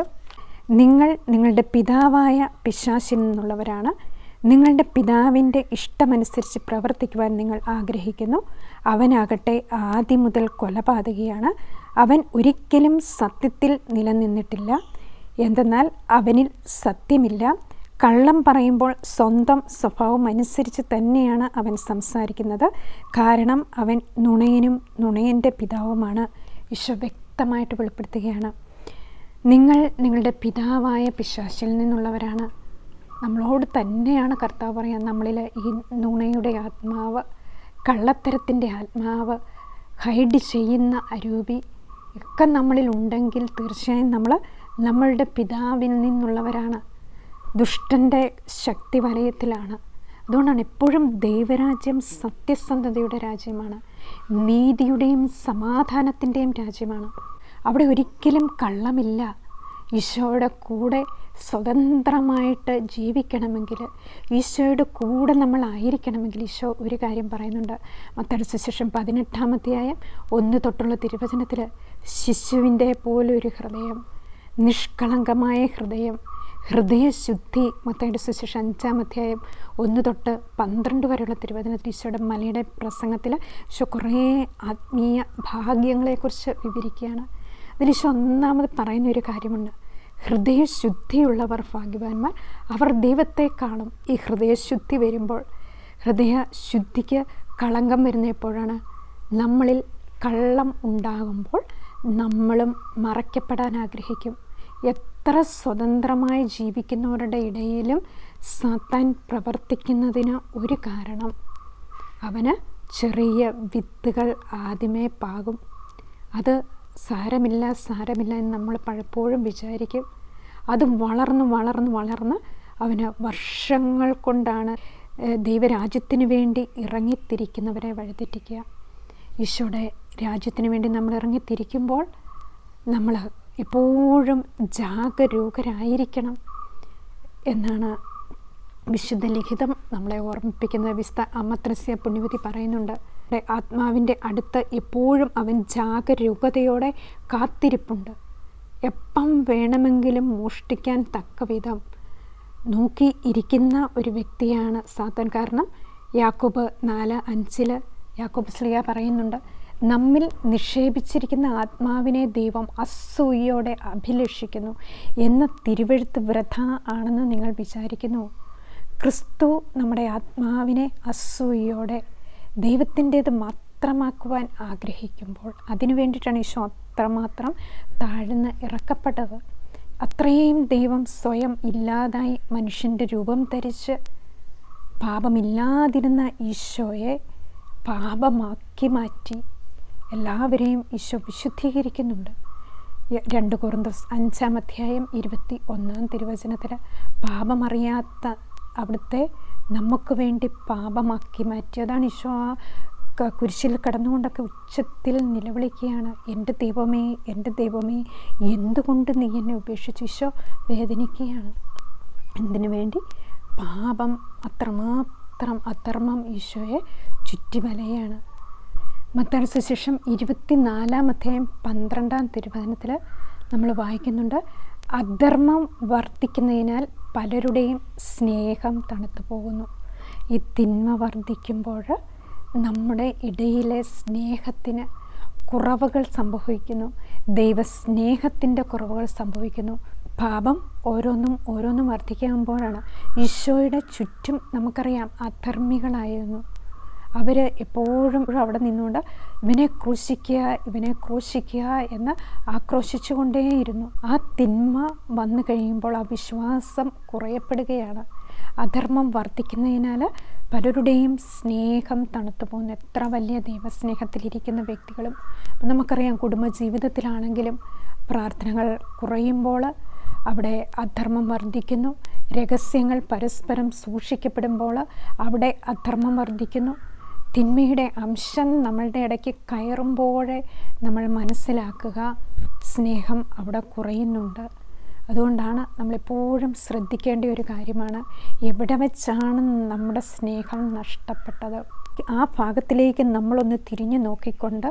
നിങ്ങൾ നിങ്ങളുടെ പിതാവായ പിശാചിൽ നിന്നുള്ളവരാണ്, നിങ്ങളുടെ പിതാവിൻ്റെ ഇഷ്ടമനുസരിച്ച് പ്രവർത്തിക്കുവാൻ നിങ്ങൾ ആഗ്രഹിക്കുന്നു. അവനാകട്ടെ ആദ്യം മുതൽ കൊലപാതകിയാണ്. അവൻ ഒരിക്കലും സത്യത്തിൽ നിലനിന്നിട്ടില്ല, എന്തെന്നാൽ അവനിൽ സത്യമില്ല. കള്ളം പറയുമ്പോൾ സ്വന്തം സ്വഭാവം അനുസരിച്ച് തന്നെയാണ് അവൻ സംസാരിക്കുന്നത്, കാരണം അവൻ നുണയനും നുണയൻ്റെ പിതാവുമാണ്. ഈശോ വ്യക്തമായിട്ട് വെളിപ്പെടുത്തുകയാണ്, നിങ്ങൾ നിങ്ങളുടെ പിതാവായ പിശാചിൽ നിന്നുള്ളവരാണ്. നമ്മളോട് തന്നെയാണ് കർത്താവ് പറയാൻ, നമ്മളിൽ ഈ നുണയുടെ ആത്മാവ്, കള്ളത്തരത്തിൻ്റെ ആത്മാവ്, ഹൈഡ് ചെയ്യുന്ന അരൂപി ഒക്കെ നമ്മളിൽ ഉണ്ടെങ്കിൽ തീർച്ചയായും നമ്മളുടെ പിതാവിൽ നിന്നുള്ളവരാണ്, ദുഷ്ടൻ്റെ ശക്തി വലയത്തിലാണ്. അതുകൊണ്ടാണ് എപ്പോഴും ദൈവരാജ്യം സത്യസന്ധതയുടെ രാജ്യമാണ്, നീതിയുടെയും സമാധാനത്തിൻ്റെയും രാജ്യമാണ്. അവിടെ ഒരിക്കലും കള്ളമില്ല. ഈശോയുടെ കൂടെ സ്വതന്ത്രമായിട്ട് ജീവിക്കണമെങ്കിൽ, ഈശോയുടെ കൂടെ നമ്മളായിരിക്കണമെങ്കിൽ ഈശോ ഒരു കാര്യം പറയുന്നുണ്ട്. മത്തായിയുടെ സുവിശേഷം 18-ാം അധ്യായം 1 തൊട്ടുള്ള തിരുവചനത്തിൽ, ശിശുവിൻ്റെ പോലൊരു ഹൃദയം, നിഷ്കളങ്കമായ ഹൃദയം, ഹൃദയശുദ്ധി. മത്തായിയുടെ സുവിശേഷം 5-ാം അധ്യായം 1 തൊട്ട് 12 വരെയുള്ള തിരുവചനത്തിൽ ഈശോയുടെ മലയുടെ പ്രസംഗത്തിൽ ഈശോ കുറേ ആത്മീയ ഭാഗ്യങ്ങളെക്കുറിച്ച് വിവരിക്കുകയാണ്. അതിൽ ഈശോ ഒന്നാമത് പറയുന്ന ഒരു കാര്യമുണ്ട്, ഹൃദയശുദ്ധിയുള്ളവർ ഭാഗ്യവാന്മാർ, അവർ ദൈവത്തെ കാണും. ഈ ഹൃദയശുദ്ധി വരുമ്പോൾ, ഹൃദയശുദ്ധിക്ക് കളങ്കം വരുന്ന എപ്പോഴാണ്? നമ്മളിൽ കള്ളം ഉണ്ടാകുമ്പോൾ നമ്മളും മറയ്ക്കപ്പെടാൻ ആഗ്രഹിക്കും. എത്ര സ്വതന്ത്രമായി ജീവിക്കുന്നവരുടെ ഇടയിലും സാത്താൻ പ്രവർത്തിക്കുന്നതിന് ഒരു കാരണം, അവന് ചെറിയ വിത്തുകൾ ആദ്യമേ പാകും. അത് സാരമില്ല എന്ന് നമ്മൾ പലപ്പോഴും വിചാരിക്കും. അത് വളർന്ന് അവന് വർഷങ്ങൾ കൊണ്ടാണ് ദൈവരാജ്യത്തിന് വേണ്ടി ഇറങ്ങിത്തിരിക്കുന്നവരെ വഴിതെറ്റിക്കുക. ഈശോയുടെ രാജ്യത്തിന് വേണ്ടി നമ്മൾ ഇറങ്ങിത്തിരിക്കുമ്പോൾ നമ്മൾ എപ്പോഴും ജാഗരൂകരായിരിക്കണം എന്നാണ് വിശുദ്ധ ലിഖിതം നമ്മളെ ഓർമ്മിപ്പിക്കുന്നത്. വിശുദ്ധ അമ്മ ത്രേസ്യ പുണ്യവതി പറയുന്നുണ്ട്, ആത്മാവിൻ്റെ അടുത്ത് എപ്പോഴും അവൻ ജാഗരൂകതയോടെ കാത്തിരിപ്പുണ്ട്. എപ്പം വേണമെങ്കിലും മോഷ്ടിക്കാൻ തക്കവിധം നോക്കി ഇരിക്കുന്ന ഒരു വ്യക്തിയാണ് സാത്താൻ. കാരണം യാക്കോബ് 4:5 യാക്കോബ് ശ്ലീഹ പറയുന്നുണ്ട്, നമ്മിൽ നിക്ഷേപിച്ചിരിക്കുന്ന ആത്മാവിനെ ദൈവം അസൂയയോടെ അഭിലഷിക്കുന്നു എന്ന തിരുവെഴുത്ത് വൃഥ ആണെന്ന് നിങ്ങൾ വിചാരിക്കുന്നു. ക്രിസ്തു നമ്മുടെ ആത്മാവിനെ അസൂയയോടെ ദൈവത്തിൻ്റേത് മാത്രമാക്കുവാൻ ആഗ്രഹിക്കുമ്പോൾ, അതിനു വേണ്ടിയിട്ടാണ് ഈശോ അത്രമാത്രം താഴ്ന്ന് ഇറക്കപ്പെട്ടത്. അത്രയും ദൈവം സ്വയം ഇല്ലാതായി മനുഷ്യൻ്റെ രൂപം ധരിച്ച് പാപമില്ലാതിരുന്ന ഈശോയെ പാപമാക്കി മാറ്റി എല്ലാവരെയും ഈശോ വിശുദ്ധീകരിക്കുന്നുണ്ട്. 2 കൊറിന്തോസ് 5-ാം അധ്യായം 21-ാം തിരുവചനത്തിൽ, പാപമറിയാത്ത അവിടുത്തെ നമുക്ക് വേണ്ടി പാപമാക്കി മാറ്റിയതാണ് ഈശോ. ആ കുരിശിൽ കടന്നുകൊണ്ടൊക്കെ ഉച്ചത്തിൽ നിലവിളിക്കുകയാണ്, എൻ്റെ ദൈവമേ എന്തുകൊണ്ട് നീ എന്നെ ഉപേക്ഷിച്ചു. ഈശോ വേദനിക്കുകയാണ്. എന്തിനു വേണ്ടി? പാപം അത്രമാത്രം അധർമ്മം ഈശോയെ ചുറ്റിവലയാണ്. മത്തായിയുടെ സുവിശേഷം 24-ാം അധ്യായം 12-ാം തിരുവചനത്തിൽ, നമ്മൾ വായിക്കുന്നുണ്ട്, അധർമ്മം വർദ്ധിക്കുന്നതിനാൽ പലരുടെയും സ്നേഹം തണുത്തു പോകുന്നു. ഈ തിന്മ വർദ്ധിക്കുമ്പോൾ നമ്മുടെ ഇടയിലെ സ്നേഹത്തിന് കുറവുകൾ സംഭവിക്കുന്നു, ദൈവസ്നേഹത്തിൻ്റെ കുറവുകൾ സംഭവിക്കുന്നു. പാപം ഓരോന്നും വർദ്ധിക്കുമ്പോഴാണ്. ഈശോയുടെ ചുറ്റും നമുക്കറിയാം അധർമ്മികളായിരുന്നു. അവർ എപ്പോഴും അവിടെ നിന്നുകൊണ്ട് ഇവനെ ക്രൂശിക്കുക എന്ന് ആക്രോശിച്ചു കൊണ്ടേയിരുന്നു. ആ തിന്മ വന്നു കഴിയുമ്പോൾ ആ വിശ്വാസം കുറയപ്പെടുകയാണ്. അധർമ്മം വർദ്ധിക്കുന്നതിനാൽ പലരുടെയും സ്നേഹം തണുത്തു പോകുന്നു. എത്ര വലിയ ദൈവസ്നേഹത്തിലിരിക്കുന്ന വ്യക്തികളും നമുക്കറിയാം, കുടുംബജീവിതത്തിലാണെങ്കിലും പ്രാർത്ഥനകൾ കുറയുമ്പോൾ അവിടെ അധർമ്മം വർദ്ധിക്കുന്നു. രഹസ്യങ്ങൾ പരസ്പരം സൂക്ഷിക്കപ്പെടുമ്പോൾ അവിടെ അധർമ്മം വർദ്ധിക്കുന്നു. തിന്മയുടെ അംശം നമ്മളുടെ ഇടയ്ക്ക് കയറുമ്പോഴേ നമ്മൾ മനസ്സിലാക്കുക സ്നേഹം അവിടെ കുറയുന്നുണ്ട്. അതുകൊണ്ടാണ് നമ്മളെപ്പോഴും ശ്രദ്ധിക്കേണ്ട ഒരു കാര്യമാണ്, എവിടെ വെച്ചാണ് നമ്മുടെ സ്നേഹം നഷ്ടപ്പെട്ടത്. ആ ഭാഗത്തിലേക്ക് നമ്മളൊന്ന് തിരിഞ്ഞു നോക്കിക്കൊണ്ട്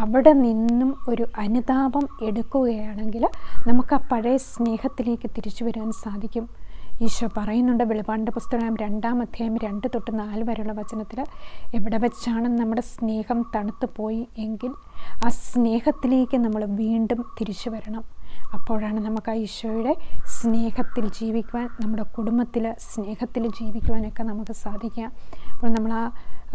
അവിടെ നിന്നും ഒരു അനുതാപം എടുക്കുകയാണെങ്കിൽ നമുക്ക് ആ പഴയ സ്നേഹത്തിലേക്ക് തിരിച്ചു വരാൻ സാധിക്കും. ഈശോ പറയുന്നുണ്ട് വെളിപ്പാടിൻ്റെ പുസ്തകം 2-ാം അധ്യായം 2 തൊട്ട് 4 വരെയുള്ള വചനത്തിൽ, എവിടെ വെച്ചാണ് നമ്മുടെ സ്നേഹം തണുത്തു പോയി എങ്കിൽ ആ സ്നേഹത്തിലേക്ക് നമ്മൾ വീണ്ടും തിരിച്ചു വരണം. അപ്പോഴാണ് നമുക്ക് ആ ഈശോയുടെ സ്നേഹത്തിൽ ജീവിക്കുവാൻ, നമ്മുടെ കുടുംബത്തിൽ സ്നേഹത്തിൽ ജീവിക്കുവാനൊക്കെ നമുക്ക് സാധിക്കുക. അപ്പോൾ നമ്മൾ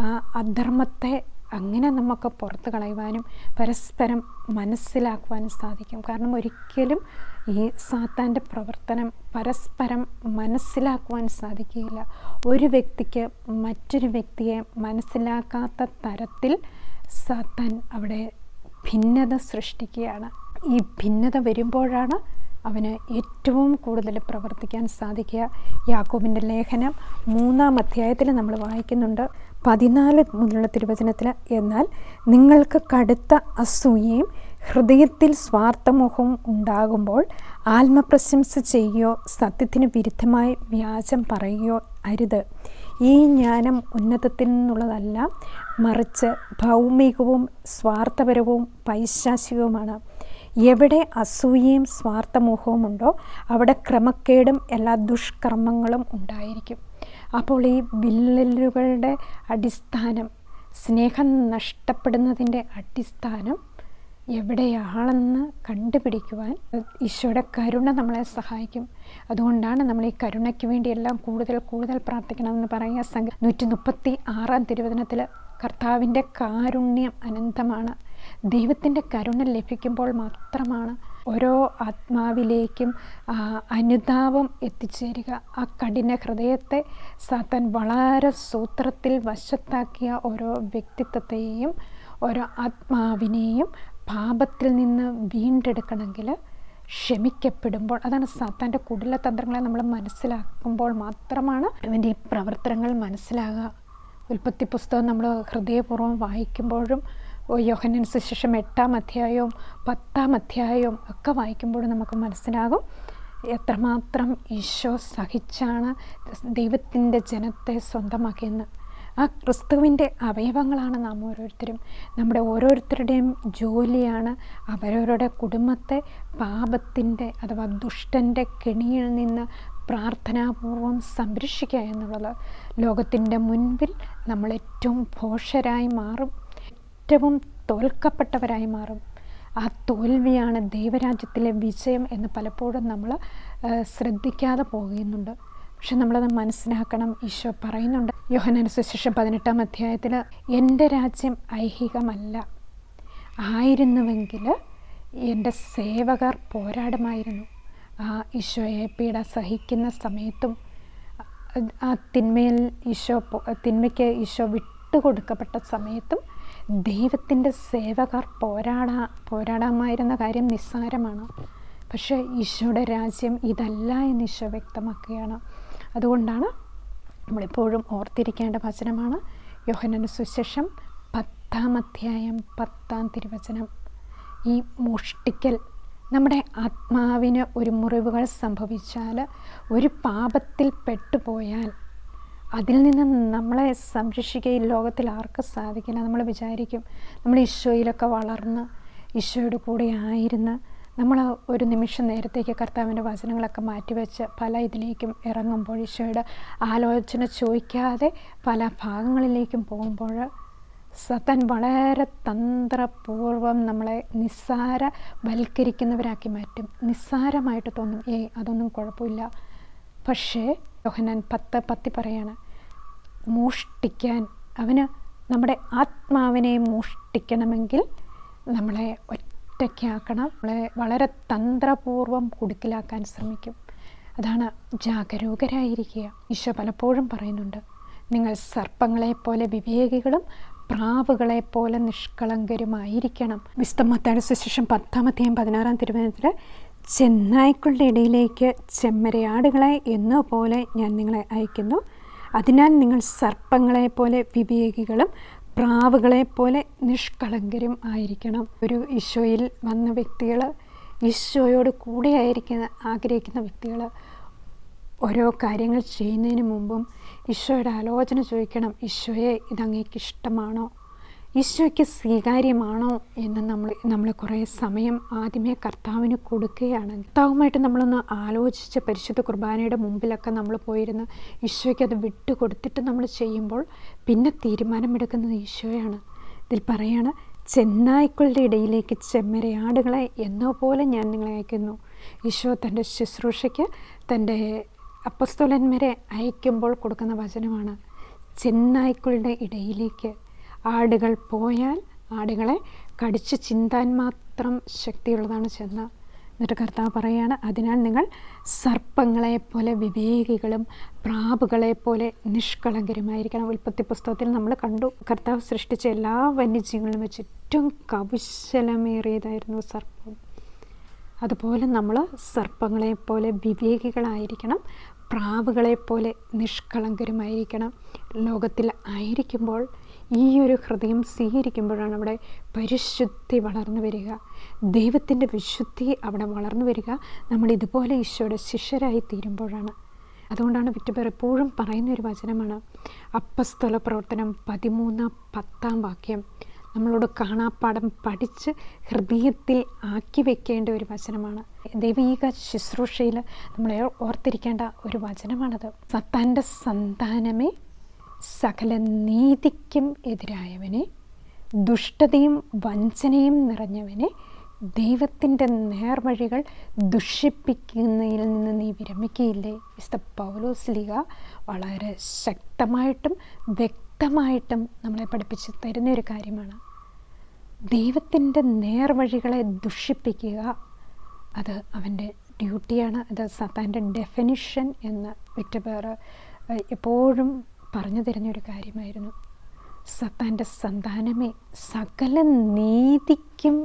ആ അധർമ്മത്തെ അങ്ങനെ നമുക്ക് പുറത്ത് കളയുവാനും പരസ്പരം മനസ്സിലാക്കുവാനും സാധിക്കും. കാരണം ഒരിക്കലും ഈ സാത്താൻ്റെ പ്രവർത്തനം പരസ്പരം മനസ്സിലാക്കുവാൻ സാധിക്കുകയില്ല. ഒരു വ്യക്തിക്ക് മറ്റൊരു വ്യക്തിയെ മനസ്സിലാക്കാത്ത തരത്തിൽ സാത്താൻ അവിടെ ഭിന്നത സൃഷ്ടിക്കുകയാണ്. ഈ ഭിന്നത വരുമ്പോഴാണ് അവന് ഏറ്റവും കൂടുതൽ പ്രവർത്തിക്കാൻ സാധിക്കുക. യാക്കോബിൻ്റെ ലേഖനം 3-ാം അധ്യായത്തിൽ നമ്മൾ വായിക്കുന്നുണ്ട് 14 മുതലുള്ള തിരുവചനത്തിൽ, എന്നാൽ നിങ്ങൾക്ക് കടുത്ത അസൂയയും ഹൃദയത്തിൽ സ്വാർത്ഥമോഹവും ഉണ്ടാകുമ്പോൾ ആത്മപ്രശംസ ചെയ്യുകയോ സത്യത്തിന് വിരുദ്ധമായി വ്യാജം പറയുകയോ അരുത്. ഈ ജ്ഞാനം ഉന്നതത്തിൽ നിന്നുള്ളതല്ല, മറിച്ച് ഭൗമികവും സ്വാർത്ഥപരവും പൈശാചികവുമാണ്. എവിടെ അസൂയയും സ്വാർത്ഥമോഹവും ഉണ്ടോ അവിടെ ക്രമക്കേടും എല്ലാ ദുഷ്കർമ്മങ്ങളും ഉണ്ടായിരിക്കും. അപ്പോൾ ഈ വിള്ളലുകളുടെ അടിസ്ഥാനം, സ്നേഹം നഷ്ടപ്പെടുന്നതിൻ്റെ അടിസ്ഥാനം എവിടെയാണെന്ന് കണ്ടുപിടിക്കുവാൻ ഈശോയുടെ കരുണ നമ്മളെ സഹായിക്കും. അതുകൊണ്ടാണ് നമ്മൾ ഈ കരുണയ്ക്ക് വേണ്ടി എല്ലാം കൂടുതൽ പ്രാർത്ഥിക്കണമെന്ന് പറയുക. 136-ാം തിരുവചനത്തിൽ കർത്താവിൻ്റെ കാരുണ്യം അനന്തമാണ്. ദൈവത്തിൻ്റെ കരുണ ലഭിക്കുമ്പോൾ മാത്രമാണ് ഓരോ ആത്മാവിലേക്കും അനുതാപം എത്തിച്ചേരുക. ആ കഠിന ഹൃദയത്തെ സാത്താൻ വളരെ സൂത്രത്തിൽ വശത്താക്കിയ ഓരോ വ്യക്തിത്വത്തെയും ഓരോ ആത്മാവിനെയും പാപത്തിൽ നിന്ന് വീണ്ടെടുക്കണമെങ്കിൽ ക്ഷമിക്കപ്പെടുമ്പോൾ, അതാണ് സാത്താൻ്റെ കുടില തന്ത്രങ്ങളെ നമ്മൾ മനസ്സിലാക്കുമ്പോൾ മാത്രമാണ് അവൻ്റെ ഈ പ്രവർത്തനങ്ങൾ മനസ്സിലാകുക. ഉൽപ്പത്തി പുസ്തകം നമ്മൾ ഹൃദയപൂർവ്വം വായിക്കുമ്പോഴും യോഹന്നാൻ സുവിശേഷം 8-ാം അധ്യായവും 10-ാം അധ്യായവും ഒക്കെ വായിക്കുമ്പോഴും നമുക്ക് മനസ്സിലാകും എത്രമാത്രം ഈശോ സഹിച്ചാണ് ദൈവത്തിൻ്റെ ജനത്തെ സ്വന്തമാക്കിയെന്ന്. ആ ക്രിസ്തുവിൻ്റെ അവയവങ്ങളാണ് നാം ഓരോരുത്തരും. നമ്മുടെ ഓരോരുത്തരുടെയും ജോലിയാണ് അവരവരുടെ കുടുംബത്തെ പാപത്തിൻ്റെ അഥവാ ദുഷ്ടൻ്റെ കെണിയിൽ നിന്ന് പ്രാർത്ഥനാപൂർവം സംരക്ഷിക്കുക എന്നുള്ളത്. ലോകത്തിൻ്റെ മുൻപിൽ നമ്മൾ ഏറ്റവും ഭോഷരായി മാറും, ഏറ്റവും തോൽക്കപ്പെട്ടവരായി മാറും. ആ തോൽവിയാണ് ദൈവരാജ്യത്തിലെ വിജയം എന്ന് പലപ്പോഴും നമ്മൾ ശ്രദ്ധിക്കാതെ പോകുന്നുണ്ട്. പക്ഷെ നമ്മളത് മനസ്സിലാക്കണം. ഈശോ പറയുന്നുണ്ട് യോഹന്നാൻ സുവിശേഷം 18-ാം അധ്യായത്തിൽ, എൻ്റെ രാജ്യം ഐഹികമല്ല, ആയിരുന്നുവെങ്കിൽ എൻ്റെ സേവകർ പോരാടുമായിരുന്നു. ആ ഈശോയെ പീഡ സഹിക്കുന്ന സമയത്തും ആ തിന്മയ്ക്ക് ഈശോ വിട്ടുകൊടുക്കപ്പെട്ട സമയത്തും ദൈവത്തിൻ്റെ സേവകർ പോരാടാമായിരുന്ന കാര്യം നിസ്സാരമാണ്. പക്ഷേ ഈശോയുടെ രാജ്യം ഇതല്ല എന്ന് ഈശോ വ്യക്തമാക്കുകയാണ്. അതുകൊണ്ടാണ് നമ്മളെപ്പോഴും ഓർത്തിരിക്കേണ്ട വചനമാണ് യോഹന്നാൻ സുവിശേഷം 10-ാം അധ്യായം 10-ാം തിരുവചനം. ഈ മോഷ്ടിക്കൽ, നമ്മുടെ ആത്മാവിന് ഒരു മുറിവുകൾ സംഭവിച്ചാൽ, ഒരു പാപത്തിൽ പെട്ടുപോയാൽ അതിൽ നിന്ന് നമ്മളെ സംരക്ഷിക്കുക ഈ ലോകത്തിൽ ആർക്കും സാധിക്കില്ല. നമ്മൾ വിചാരിക്കും നമ്മൾ ഈശോയിലൊക്കെ വളർന്ന് ഈശോയുടെ കൂടെ ആയിരുന്ന് നമ്മൾ ഒരു നിമിഷം നേരത്തേക്ക് കർത്താവിൻ്റെ വചനങ്ങളൊക്കെ മാറ്റിവെച്ച് പല ഇതിലേക്കും ഇറങ്ങുമ്പോൾ, ഈശോയുടെ ആലോചന ചോദിക്കാതെ പല ഭാഗങ്ങളിലേക്കും പോകുമ്പോൾ, സത്താൻ വളരെ തന്ത്രപൂർവം നമ്മളെ നിസ്സാരവൽക്കരിക്കുന്നവരാക്കി മാറ്റും. നിസ്സാരമായിട്ട് തോന്നും, അതൊന്നും കുഴപ്പമില്ല. പക്ഷേ യോഹന്നാൻ 10:10 പറയാണ്, മോഷ്ടിക്കാൻ അവന് നമ്മുടെ ആത്മാവിനെ മോഷ്ടിക്കണമെങ്കിൽ നമ്മളെ ഒറ്റയ്ക്കാക്കണം, നമ്മളെ വളരെ തന്ത്രപൂർവം കുടുക്കിലാക്കാൻ ശ്രമിക്കും. അതാണ് ജാഗരൂകരായിരിക്കുക. ഈശോ പലപ്പോഴും പറയുന്നുണ്ട്, നിങ്ങൾ സർപ്പങ്ങളെപ്പോലെ വിവേകികളും പ്രാവുകളെപ്പോലെ നിഷ്കളങ്കരുമായിരിക്കണം. വിശുദ്ധ മത്തായിയുടെ സുവിശേഷം 10:16 ചെന്നായ്ക്കളുടെ ഇടയിലേക്ക് ചെമ്മരിയാടുകളെ എന്നപോലെ ഞാൻ നിങ്ങളെ അയക്കുന്നു. അതിനാൽ നിങ്ങൾ സർപ്പങ്ങളെപ്പോലെ വിവേകികളും പ്രാവുകളെപ്പോലെ നിഷ്കളങ്കരും ആയിരിക്കണം. ഒരു ഈശോയിൽ വന്ന വ്യക്തികൾ, ഈശോയോട് കൂടെ ആഗ്രഹിക്കുന്ന വ്യക്തികൾ ഓരോ കാര്യങ്ങൾ ചെയ്യുന്നതിന് മുമ്പും ഈശോയുടെ ആലോചന ചോദിക്കണം. ഈശോയെ, ഇതങ്ങേക്ക് ഇഷ്ടമാണോ? ഈശോയ്ക്ക് സ്വീകാര്യമാണോ എന്ന് നമ്മൾ കുറേ സമയം ആദ്യമേ കർത്താവിന് കൊടുക്കുകയാണ്. കർത്താവുമായിട്ട് നമ്മളൊന്ന് ആലോചിച്ച് പരിശുദ്ധ കുർബാനയുടെ മുമ്പിലൊക്കെ നമ്മൾ പോയിരുന്ന് ഈശോയ്ക്ക് അത് വിട്ടുകൊടുത്തിട്ട് നമ്മൾ ചെയ്യുമ്പോൾ പിന്നെ തീരുമാനമെടുക്കുന്നത് ഈശോയാണ്. ഇതിൽ പറയാണ്, ചെന്നായ്ക്കളുടെ ഇടയിലേക്ക് ചെമ്മരിയാടുകളെ എന്നപോലെ ഞാൻ നിങ്ങളെ അയക്കുന്നു. ഈശോ തൻ്റെ ശുശ്രൂഷയ്ക്ക് തൻ്റെ അപ്പസ്തോലന്മാരെ അയക്കുമ്പോൾ കൊടുക്കുന്ന വചനമാണ്. ചെന്നായ്ക്കളുടെ ഇടയിലേക്ക് ആടുകൾ പോയാൽ ആടുകളെ കടിച്ച് ചിന്താൻ മാത്രം ശക്തിയുള്ളതാണ് ചെന്ന. എന്നിട്ട് കർത്താവ് പറയുകയാണ്, അതിനാൽ നിങ്ങൾ സർപ്പങ്ങളെപ്പോലെ വിവേകികളും പ്രാവുകളെപ്പോലെ നിഷ്കളങ്കരുമായിരിക്കണം. ഉൽപ്പത്തി പുസ്തകത്തിൽ നമ്മൾ കണ്ടു, കർത്താവ് സൃഷ്ടിച്ച എല്ലാ വന്യജീവികളും വെച്ച് ഏറ്റവും കൗശലമേറിയതായിരുന്നു സർപ്പം. അതുപോലെ നമ്മൾ സർപ്പങ്ങളെപ്പോലെ വിവേകികളായിരിക്കണം, പ്രാവുകളെപ്പോലെ നിഷ്കളങ്കരുമായിരിക്കണം. ലോകത്തിൽ ആയിരിക്കുമ്പോൾ ഈ ഒരു ഹൃദയം സ്വീകരിക്കുമ്പോഴാണ് അവിടെ പരിശുദ്ധി വളർന്നു വരിക, ദൈവത്തിൻ്റെ വിശുദ്ധി അവിടെ വളർന്നു വരിക. നമ്മൾ ഇതുപോലെ ഈശോയുടെ ശിഷ്യരായി തീരുമ്പോഴാണ്. അതുകൊണ്ടാണ് വിറ്റുപേർ എപ്പോഴും പറയുന്നൊരു വചനമാണ് അപ്പസ്തോല പ്രവർത്തനം 13:10 നമ്മളോട് കാണാപ്പാഠം പഠിച്ച് ഹൃദയത്തിൽ ആക്കി വെക്കേണ്ട ഒരു വചനമാണ്. ദൈവിക ശുശ്രൂഷയിൽ നമ്മളെ ഓർത്തിരിക്കേണ്ട ഒരു വചനമാണത്. സത്താൻ്റെ സന്താനമേ, സകല നീതിക്കും എതിരായവനെ, ദുഷ്ടതയും വഞ്ചനയും നിറഞ്ഞവനെ, ദൈവത്തിൻ്റെ നേർവഴികൾ ദുഷിപ്പിക്കുന്നതിൽ നിന്ന് നീ വിരമിക്കുകയില്ലേ. വിശുദ്ധ പൗലോസ്ലീഹ വളരെ ശക്തമായിട്ടും വ്യക്തമായിട്ടും നമ്മളെ പഠിപ്പിച്ച് തരുന്നൊരു കാര്യമാണ്. ദൈവത്തിൻ്റെ നേർവഴികളെ ദുഷിപ്പിക്കുക, അത് അവൻ്റെ ഡ്യൂട്ടിയാണ്. അത് സത്താൻ്റെ ഡെഫിനിഷൻ എന്ന് വിറ്റുപേർ എപ്പോഴും പറഞ്ഞു തരുന്നൊരു കാര്യമായിരുന്നു. സത്താൻ്റെ സന്താനമേ, സകല നീതിക്കും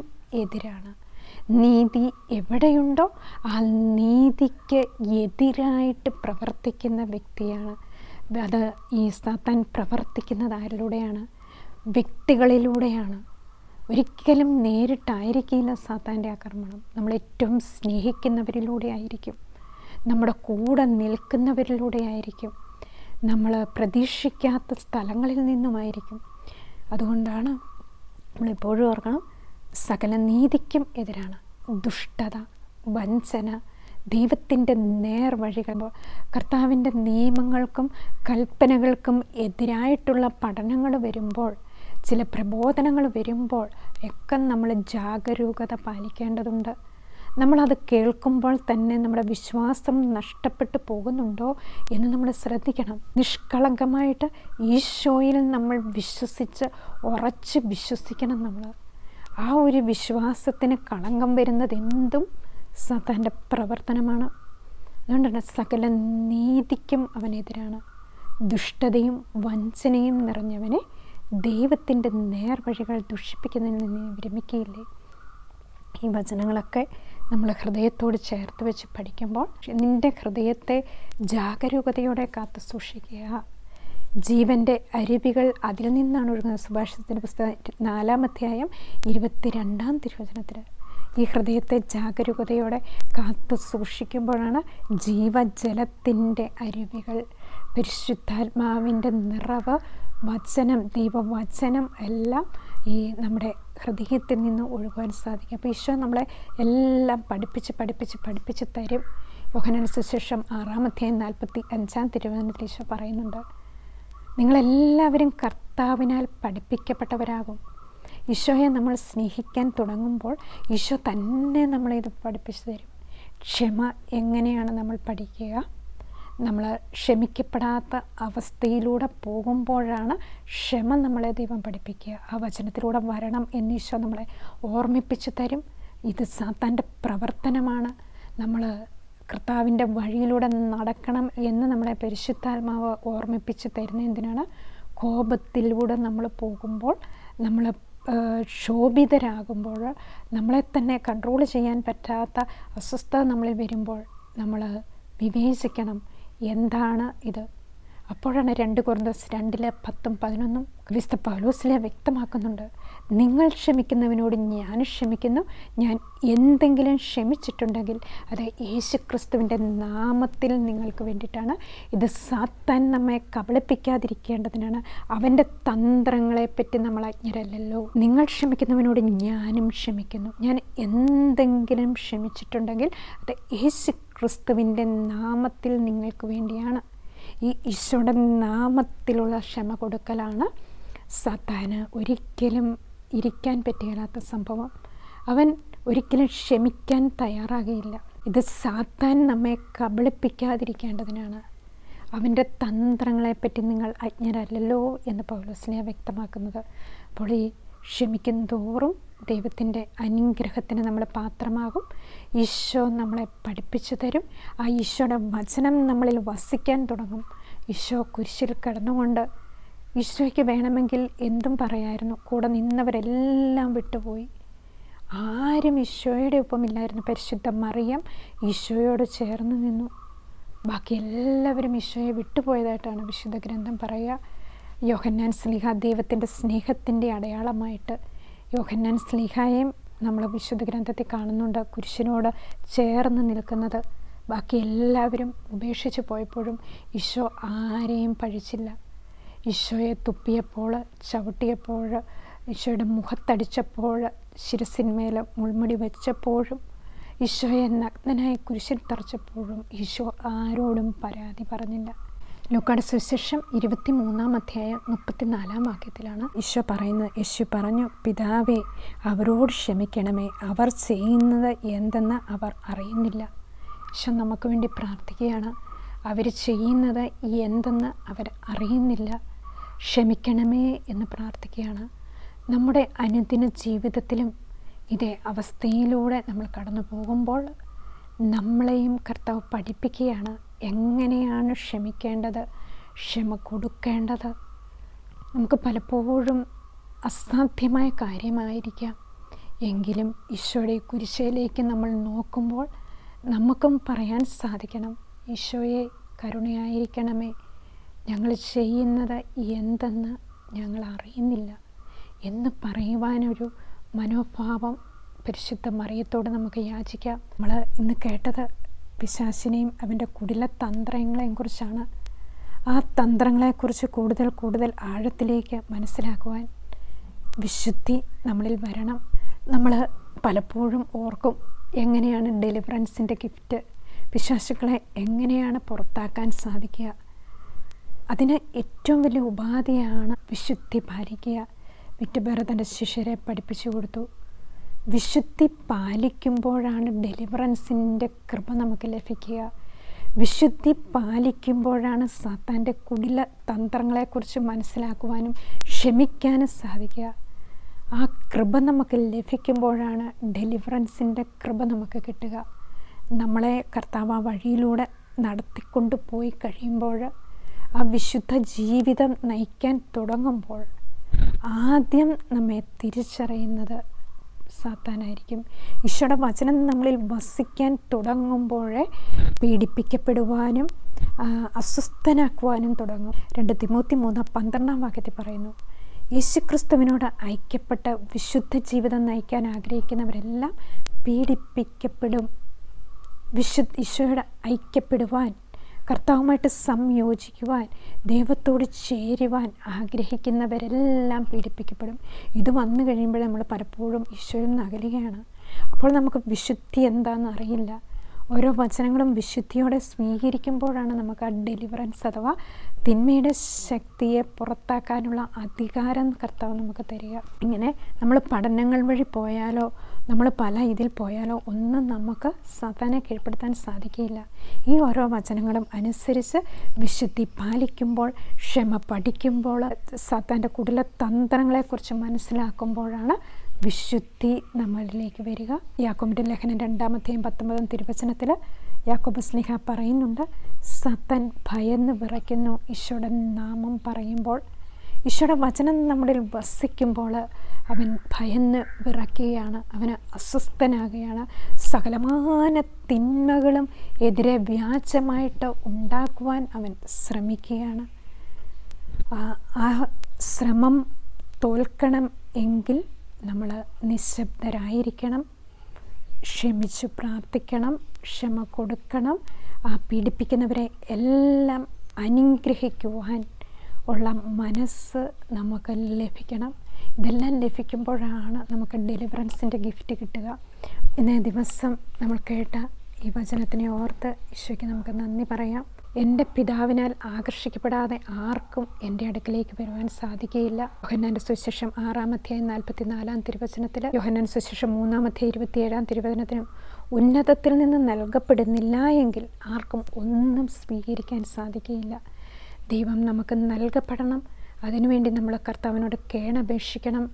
എതിരാണ്. നീതി എവിടെയുണ്ടോ ആ നീതിക്ക് എതിരായിട്ട് പ്രവർത്തിക്കുന്ന വ്യക്തിയാണ്. അത് ഈ സാത്താൻ പ്രവർത്തിക്കുന്നത് ആരിലൂടെയാണ്? വ്യക്തികളിലൂടെയാണ്. ഒരിക്കലും നേരിട്ടായിരിക്കില്ല സാത്താൻ്റെ ആക്രമണം. നമ്മളേറ്റവും സ്നേഹിക്കുന്നവരിലൂടെ ആയിരിക്കും, നമ്മുടെ കൂടെ നിൽക്കുന്നവരിലൂടെ ആയിരിക്കും, നമ്മൾ പ്രതീക്ഷിക്കാത്ത സ്ഥലങ്ങളിൽ നിന്നുമായിരിക്കും. അതുകൊണ്ടാണ് നമ്മളെപ്പോഴും ഓർക്കണം, സകല നീതിക്കും എതിരാണ് ദുഷ്ടത, വഞ്ചന, ദൈവത്തിൻ്റെ നേർവഴികൾ, കർത്താവിൻ്റെ നിയമങ്ങൾക്കും കൽപ്പനകൾക്കും എതിരായിട്ടുള്ള പഠനങ്ങൾ വരുമ്പോൾ, ചില പ്രബോധനങ്ങൾ വരുമ്പോൾ ഒക്കെ നമ്മൾ ജാഗരൂകത പാലിക്കേണ്ടതുണ്ട്. നമ്മളത് കേൾക്കുമ്പോൾ തന്നെ നമ്മുടെ വിശ്വാസം നഷ്ടപ്പെട്ടു പോകുന്നുണ്ടോ എന്ന് നമ്മൾ ശ്രദ്ധിക്കണം. നിഷ്കളങ്കമായിട്ട് ഈശോയിൽ നമ്മൾ വിശ്വസിച്ച് ഉറച്ച് വിശ്വസിക്കണം. നമ്മൾ ആ ഒരു വിശ്വാസത്തിന് കളങ്കം വരുന്നത് എന്തും സാത്താൻ്റെ പ്രവർത്തനമാണ്. അതുകൊണ്ടാണ് സകല നീതിക്കും അവനെതിരാണ്. ദുഷ്ടതയും വഞ്ചനയും നിറഞ്ഞവനെ, ദൈവത്തിൻ്റെ നേർവഴികൾ ദുഷിപ്പിക്കുന്നതിൽ നിന്ന് വിരമിക്കുകയില്ലേ. ഈ വചനങ്ങളൊക്കെ നമ്മൾ ഹൃദയത്തോട് ചേർത്ത് വെച്ച് പഠിക്കുമ്പോൾ നിൻ്റെ ഹൃദയത്തെ ജാഗരൂകതയോടെ കാത്തു സൂക്ഷിക്കുക. ജീവൻ്റെ അരുവികൾ അതിൽ നിന്നാണ് ഒഴുകുന്നത്. സുഭാഷിതത്തിൻ്റെ പുസ്തകം 4:22 ഈ ഹൃദയത്തെ ജാഗരൂകതയോടെ കാത്തു സൂക്ഷിക്കുമ്പോഴാണ് ജീവജലത്തിൻ്റെ അരുവികൾ, പരിശുദ്ധാത്മാവിൻ്റെ നിറവ്, വചനം, ദൈവവചനം എല്ലാം ഈ നമ്മുടെ ഹൃദയത്തിൽ നിന്ന് ഒഴുകുവാൻ സാധിക്കും. അപ്പോൾ ഈശോ നമ്മളെ എല്ലാം പഠിപ്പിച്ച് തരും. യോഹന്നാന്റെ സുവിശേഷം 6:45 തിരുവചനത്തിൽ ഈശോ പറയുന്നുണ്ട്, നിങ്ങളെല്ലാവരും കർത്താവിനാൽ പഠിപ്പിക്കപ്പെട്ടവരാകും. ഈശോയെ നമ്മൾ സ്നേഹിക്കാൻ തുടങ്ങുമ്പോൾ ഈശോ തന്നെ നമ്മളെ ഇത് പഠിപ്പിച്ചു തരും. ക്ഷമ എങ്ങനെയാണ് നമ്മൾ പഠിക്കുക? നമ്മൾ ക്ഷമിക്കപ്പെടാത്ത അവസ്ഥയിലൂടെ പോകുമ്പോഴാണ് ക്ഷമ നമ്മളെ ദൈവം പഠിപ്പിക്കുക. ആ വചനത്തിലൂടെ വരണം എന്ന് ഈശോ നമ്മളെ ഓർമ്മിപ്പിച്ചു തരും. ഇത് സാത്താൻ്റെ പ്രവർത്തനമാണ്. നമ്മൾ കർത്താവിൻ്റെ വഴിയിലൂടെ നടക്കണം എന്ന് നമ്മളെ പരിശുദ്ധാത്മാവ് ഓർമ്മിപ്പിച്ച് തരുന്ന എന്തിനാണ്? കോപത്തിലൂടെ നമ്മൾ പോകുമ്പോൾ, നമ്മൾ ക്ഷോഭിതരാകുമ്പോൾ, നമ്മളെ തന്നെ കൺട്രോൾ ചെയ്യാൻ പറ്റാത്ത അസ്വസ്ഥത നമ്മളിൽ വരുമ്പോൾ നമ്മൾ വിവേചിക്കണം, എന്താണ് ഇത്? അപ്പോഴാണ് 2 കൊരിന്ത്യർ 2:10-11 വിശുദ്ധ പൗലോസ് വ്യക്തമാക്കുന്നുണ്ട്. നിങ്ങൾ ക്ഷമിക്കുന്നവനോട് ഞാൻ ക്ഷമിക്കുന്നു. ഞാൻ എന്തെങ്കിലും ക്ഷമിച്ചിട്ടുണ്ടെങ്കിൽ അത് യേശുക്രിസ്തുവിൻ്റെ നാമത്തിൽ നിങ്ങൾക്ക് വേണ്ടിയിട്ടാണ്. ഇത് സാത്താൻ നമ്മെ കബളിപ്പിക്കാതിരിക്കേണ്ടതിനാണ്. അവൻ്റെ തന്ത്രങ്ങളെപ്പറ്റി നമ്മൾ അജ്ഞരല്ലല്ലോ. നിങ്ങൾ ക്ഷമിക്കുന്നവനോട് ഞാനും ക്ഷമിക്കുന്നു. ഞാൻ എന്തെങ്കിലും ക്ഷമിച്ചിട്ടുണ്ടെങ്കിൽ അത് യേശുക്രിസ്തുവിൻ്റെ നാമത്തിൽ നിങ്ങൾക്ക് വേണ്ടിയാണ്. ഈ ഈശോയുടെ നാമത്തിലുള്ള ക്ഷമ കൊടുക്കലാണ് സാത്താന് ഒരിക്കലും ഇരിക്കാൻ പറ്റുകയില്ലാത്ത സംഭവം. അവൻ ഒരിക്കലും ക്ഷമിക്കാൻ തയ്യാറാകുകയില്ല. ഇത് സാത്താൻ നമ്മെ കബളിപ്പിക്കാതിരിക്കേണ്ടതിനാണ്. അവൻ്റെ തന്ത്രങ്ങളെപ്പറ്റി നിങ്ങൾ അജ്ഞരല്ലല്ലോ എന്ന് പൗലോസ് വ്യക്തമാക്കുന്നത്. അപ്പോൾ ഈ ക്ഷമിക്കും തോറും ദൈവത്തിൻ്റെ അനുഗ്രഹത്തിന് നമ്മൾ പാത്രമാകും. ഈശോ നമ്മളെ പഠിപ്പിച്ചു തരും. ആ ഈശോയുടെ വചനം നമ്മളിൽ വസിക്കാൻ തുടങ്ങും. ഈശോ കുരിശിൽ കിടന്നുകൊണ്ട് ഈശോയ്ക്ക് വേണമെങ്കിൽ എന്തും പറയായിരുന്നു. കൂടെ നിന്നവരെല്ലാം വിട്ടുപോയി. ആരും ഈശോയുടെ ഒപ്പമില്ലായിരുന്നു. പരിശുദ്ധ മറിയം ഈശോയോട് ചേർന്ന് നിന്നു. ബാക്കി എല്ലാവരും ഈശോയെ വിട്ടുപോയതായിട്ടാണ് വിശുദ്ധ ഗ്രന്ഥം പറയുക. യോഹന്നാൻ ശ്ലീഹ ദൈവത്തിൻ്റെ സ്നേഹത്തിൻ്റെ അടയാളമായിട്ട് യോഹന്നാൻ ശ്ലീഹായെയും നമ്മൾ വിശുദ്ധ ഗ്രന്ഥത്തിൽ കാണുന്നുണ്ട്, കുരിശിനോട് ചേർന്ന് നിൽക്കുന്നത്. ബാക്കി എല്ലാവരും ഉപേക്ഷിച്ച് പോയപ്പോഴും ഈശോ ആരെയും പഴിച്ചില്ല. ഈശോയെ തുപ്പിയപ്പോൾ, ചവിട്ടിയപ്പോൾ, ഈശോയുടെ മുഖത്തടിച്ചപ്പോൾ, ശിരസിന്മേൽ മുൾമുടി വെച്ചപ്പോഴും, ഈശോയെ നഗ്നനായി കുരിശിൽ തറച്ചപ്പോഴും ഈശോ ആരോടും പരാതി പറഞ്ഞില്ല. ലൂക്കായുടെ സുവിശേഷം 23:34 ഈശോ പറയുന്നത്. യേശു പറഞ്ഞു, പിതാവേ, അവരോട് ക്ഷമിക്കണമേ, അവർ ചെയ്യുന്നത് എന്തെന്ന് അവർ അറിയുന്നില്ല. ഈശോ നമുക്ക് വേണ്ടി പ്രാർത്ഥിക്കുകയാണ്. അവർ ചെയ്യുന്നത് എന്തെന്ന് അവർ അറിയുന്നില്ല, ക്ഷമിക്കണമേ എന്ന് പ്രാർത്ഥിക്കുകയാണ്. നമ്മുടെ അനുദിന ജീവിതത്തിലും ഇതേ അവസ്ഥയിലൂടെ നമ്മൾ കടന്നു പോകുമ്പോൾ നമ്മളെയും കർത്താവ് പഠിപ്പിക്കുകയാണ് എങ്ങനെയാണ് ക്ഷമിക്കേണ്ടത്, ക്ഷമ കൊടുക്കേണ്ടത്. നമുക്ക് പലപ്പോഴും അസാധ്യമായ കാര്യമായിരിക്കാം. എങ്കിലും ഈശോയുടെ കുരിശിലേക്ക് നമ്മൾ നോക്കുമ്പോൾ നമുക്കും പറയാൻ സാധിക്കണം, ഈശോയെ കരുണയായിരിക്കണമേ, ഞങ്ങൾ ചെയ്യുന്നത് എന്തെന്ന് ഞങ്ങൾ അറിയുന്നില്ല എന്ന് പറയുവാനൊരു മനോഭാവം പരിശുദ്ധ മറിയത്തോട് നമുക്ക് യാചിക്കാം. നമ്മൾ ഇന്ന് കേട്ടത് പിശാചിനെയും അവൻ്റെ കുടില തന്ത്രങ്ങളെയും കുറിച്ചാണ്. ആ തന്ത്രങ്ങളെക്കുറിച്ച് കൂടുതൽ ആഴത്തിലേക്ക് മനസ്സിലാക്കുവാൻ വിശുദ്ധി നമ്മളിൽ വരണം. നമ്മൾ പലപ്പോഴും ഓർക്കും, എങ്ങനെയാണ് ഡെലിവറൻസിൻ്റെ ഗിഫ്റ്റ്, പിശാചുക്കളെ എങ്ങനെയാണ് പുറത്താക്കാൻ സാധിക്കുക? അതിന് ഏറ്റവും വലിയ ഉപാധിയാണ് വിശുദ്ധി പാലിക്കുക. വിറ്റുപേർ തൻ്റെ ശിഷ്യരെ പഠിപ്പിച്ചു കൊടുത്തു. വിശുദ്ധി പാലിക്കുമ്പോഴാണ് ഡെലിവറൻസിൻ്റെ കൃപ നമുക്ക് ലഭിക്കുക. വിശുദ്ധി പാലിക്കുമ്പോഴാണ് സാത്താൻ്റെ കുടില തന്ത്രങ്ങളെക്കുറിച്ച് മനസ്സിലാക്കുവാനും ക്ഷമിക്കാനും സാധിക്കുക. ആ കൃപ നമുക്ക് ലഭിക്കുമ്പോഴാണ് ഡെലിവറൻസിൻ്റെ കൃപ നമുക്ക് കിട്ടുക. നമ്മളെ കർത്താവ് ആ വഴിയിലൂടെ നടത്തിക്കൊണ്ട് പോയി കഴിയുമ്പോൾ, ആ വിശുദ്ധ ജീവിതം നയിക്കാൻ തുടങ്ങുമ്പോൾ ആദ്യം നമ്മെ തിരിച്ചറിയുന്നത് സാത്താനായിരിക്കും. ഈശോയുടെ വചനം നമ്മളിൽ വസിക്കാൻ തുടങ്ങുമ്പോഴേ പീഡിപ്പിക്കപ്പെടുവാനും അസ്വസ്ഥനാക്കുവാനും തുടങ്ങും. 2 തിമോത്തി 3:12 പറയുന്നു, യേശുക്രിസ്തുവിനോട് ഐക്യപ്പെട്ട വിശുദ്ധ ജീവിതം നയിക്കാൻ ആഗ്രഹിക്കുന്നവരെല്ലാം പീഡിപ്പിക്കപ്പെടും. ഈശോയോട് ഐക്യപ്പെടുവാൻ, കർത്താവുമായിട്ട് സംയോജിക്കുവാൻ, ദൈവത്തോട് ചേരുവാൻ ആഗ്രഹിക്കുന്നവരെല്ലാം പീഡിപ്പിക്കപ്പെടും. ഇത് വന്നു കഴിയുമ്പോൾ നമ്മൾ പലപ്പോഴും ഈശോയിൽ നിന്ന് അകലുകയാണ്. അപ്പോൾ നമുക്ക് വിശുദ്ധി എന്താണെന്ന് അറിയില്ല. ഓരോ വചനങ്ങളും വിശുദ്ധിയോടെ സ്വീകരിക്കുമ്പോഴാണ് നമുക്ക് ആ ഡെലിവറൻസ് അഥവാ തിന്മയുടെ ശക്തിയെ പുറത്താക്കാനുള്ള അധികാരം കർത്താവ് നമുക്ക് തരിക. ഇങ്ങനെ നമ്മൾ പഠനങ്ങൾ വഴി പോയാലോ നമ്മൾ പല ഇതിൽ പോയാലോ ഒന്നും നമുക്ക് സാത്താനെ കീഴ്പ്പെടുത്താൻ സാധിക്കില്ല. ഈ ഓരോ വചനങ്ങളും അനുസരിച്ച് വിശുദ്ധി പാലിക്കുമ്പോൾ, ക്ഷമ പഠിക്കുമ്പോൾ, സാത്താൻ്റെ കുടില തന്ത്രങ്ങളെക്കുറിച്ച് മനസ്സിലാക്കുമ്പോഴാണ് വിശുദ്ധി നമ്മളിലേക്ക് വരിക. യാക്കോബിൻ്റെ ലേഖനം 2-19 തിരുവചനത്തിൽ യാക്കോബ് ശ്ലീഹ പറയുന്നുണ്ട്, സാത്താൻ ഭയന്ന് വിറയ്ക്കുന്നു ഈശോയുടെ നാമം പറയുമ്പോൾ. ഈശോയുടെ വചനം നമ്മുടെ വസിക്കുമ്പോൾ അവൻ ഭയന്ന് വിറയ്ക്കുകയാണ്, അവന് അസ്വസ്ഥനാകുകയാണ്. സകലമാന തിന്മകളും എതിരെ വ്യാജമായിട്ട് ഉണ്ടാക്കുവാൻ അവൻ ശ്രമിക്കുകയാണ്. ആ ശ്രമം തോൽക്കണം എങ്കിൽ നമ്മൾ നിശബ്ദരായിരിക്കണം, ക്ഷമിച്ചു പ്രാർത്ഥിക്കണം, ക്ഷമ കൊടുക്കണം. ആ പീഡിപ്പിക്കുന്നവരെ എല്ലാം അനുഗ്രഹിക്കുവാൻ ഉള്ള മനസ്സ് നമുക്ക് ലഭിക്കണം. ഇതെല്ലാം ലഭിക്കുമ്പോഴാണ് നമുക്ക് ഡെലിവറൻസിൻ്റെ ഗിഫ്റ്റ് കിട്ടുക. ഇന്നേ ദിവസം നമ്മൾ കേട്ട ഈ വചനത്തിനെ ഓർത്ത് ഈശോയ്ക്ക് നമുക്ക് നന്ദി പറയാം. എൻ്റെ പിതാവിനാൽ ആകർഷിക്കപ്പെടാതെ ആർക്കും എൻ്റെ അടുക്കിലേക്ക് വരുവാൻ സാധിക്കുകയില്ല. യോഹന്നാൻ്റെ സുവിശേഷം 6-44 തിരുവചനത്തിൽ, യോഹന്നാൻ സുവിശേഷം 3-27 തിരുവചനത്തിനും ഉന്നതത്തിൽ നിന്ന് നൽകപ്പെടുന്നില്ല എങ്കിൽ ആർക്കും ഒന്നും സ്വീകരിക്കാൻ സാധിക്കുകയില്ല. ദൈവം നമുക്ക് നൽകപ്പെടണം. അതിനുവേണ്ടി നമ്മൾ കർത്താവിനോട് കേണപേക്ഷിക്കണം.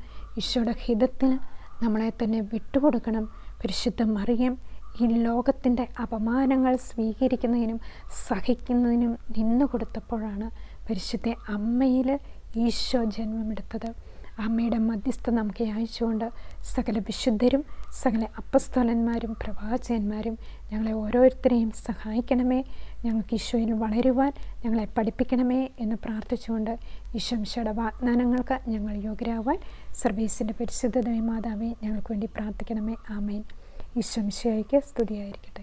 ഈശോയുടെ ഹിതത്തിന് നമ്മളെ തന്നെ വിട്ടുകൊടുക്കണം. പരിശുദ്ധ മറിയം ഈ ലോകത്തിൻ്റെ അപമാനങ്ങൾ സ്വീകരിക്കുന്നതിനും സഹിക്കുന്നതിനും നിന്നു കൊടുത്തപ്പോഴാണ് പരിശുദ്ധ അമ്മയിൽ ഈശോ ജന്മമെടുത്തത്. അമ്മയുടെ മധ്യസ്ഥ നമുക്ക് അയച്ചുകൊണ്ട് സകല വിശുദ്ധരും സകല അപ്പസ്തോലന്മാരും പ്രവാചകന്മാരും ഞങ്ങളെ ഓരോരുത്തരെയും സഹായിക്കണമേ, ഞങ്ങൾക്ക് ഈശോയിൽ വളരുവാൻ ഞങ്ങളെ പഠിപ്പിക്കണമേ എന്ന് പ്രാർത്ഥിച്ചുകൊണ്ട് ഈശോയുടെ വാഗ്ദാനങ്ങൾക്ക് ഞങ്ങൾ യോഗ്യരാവാൻ സർവീസിൻ്റെ പരിശുദ്ധ മാതാവേ ഞങ്ങൾക്ക് വേണ്ടി പ്രാർത്ഥിക്കണമേ. ആമേൻ. ഈശോ മിശിഹായ്ക്ക് സ്തുതിയായിരിക്കട്ടെ.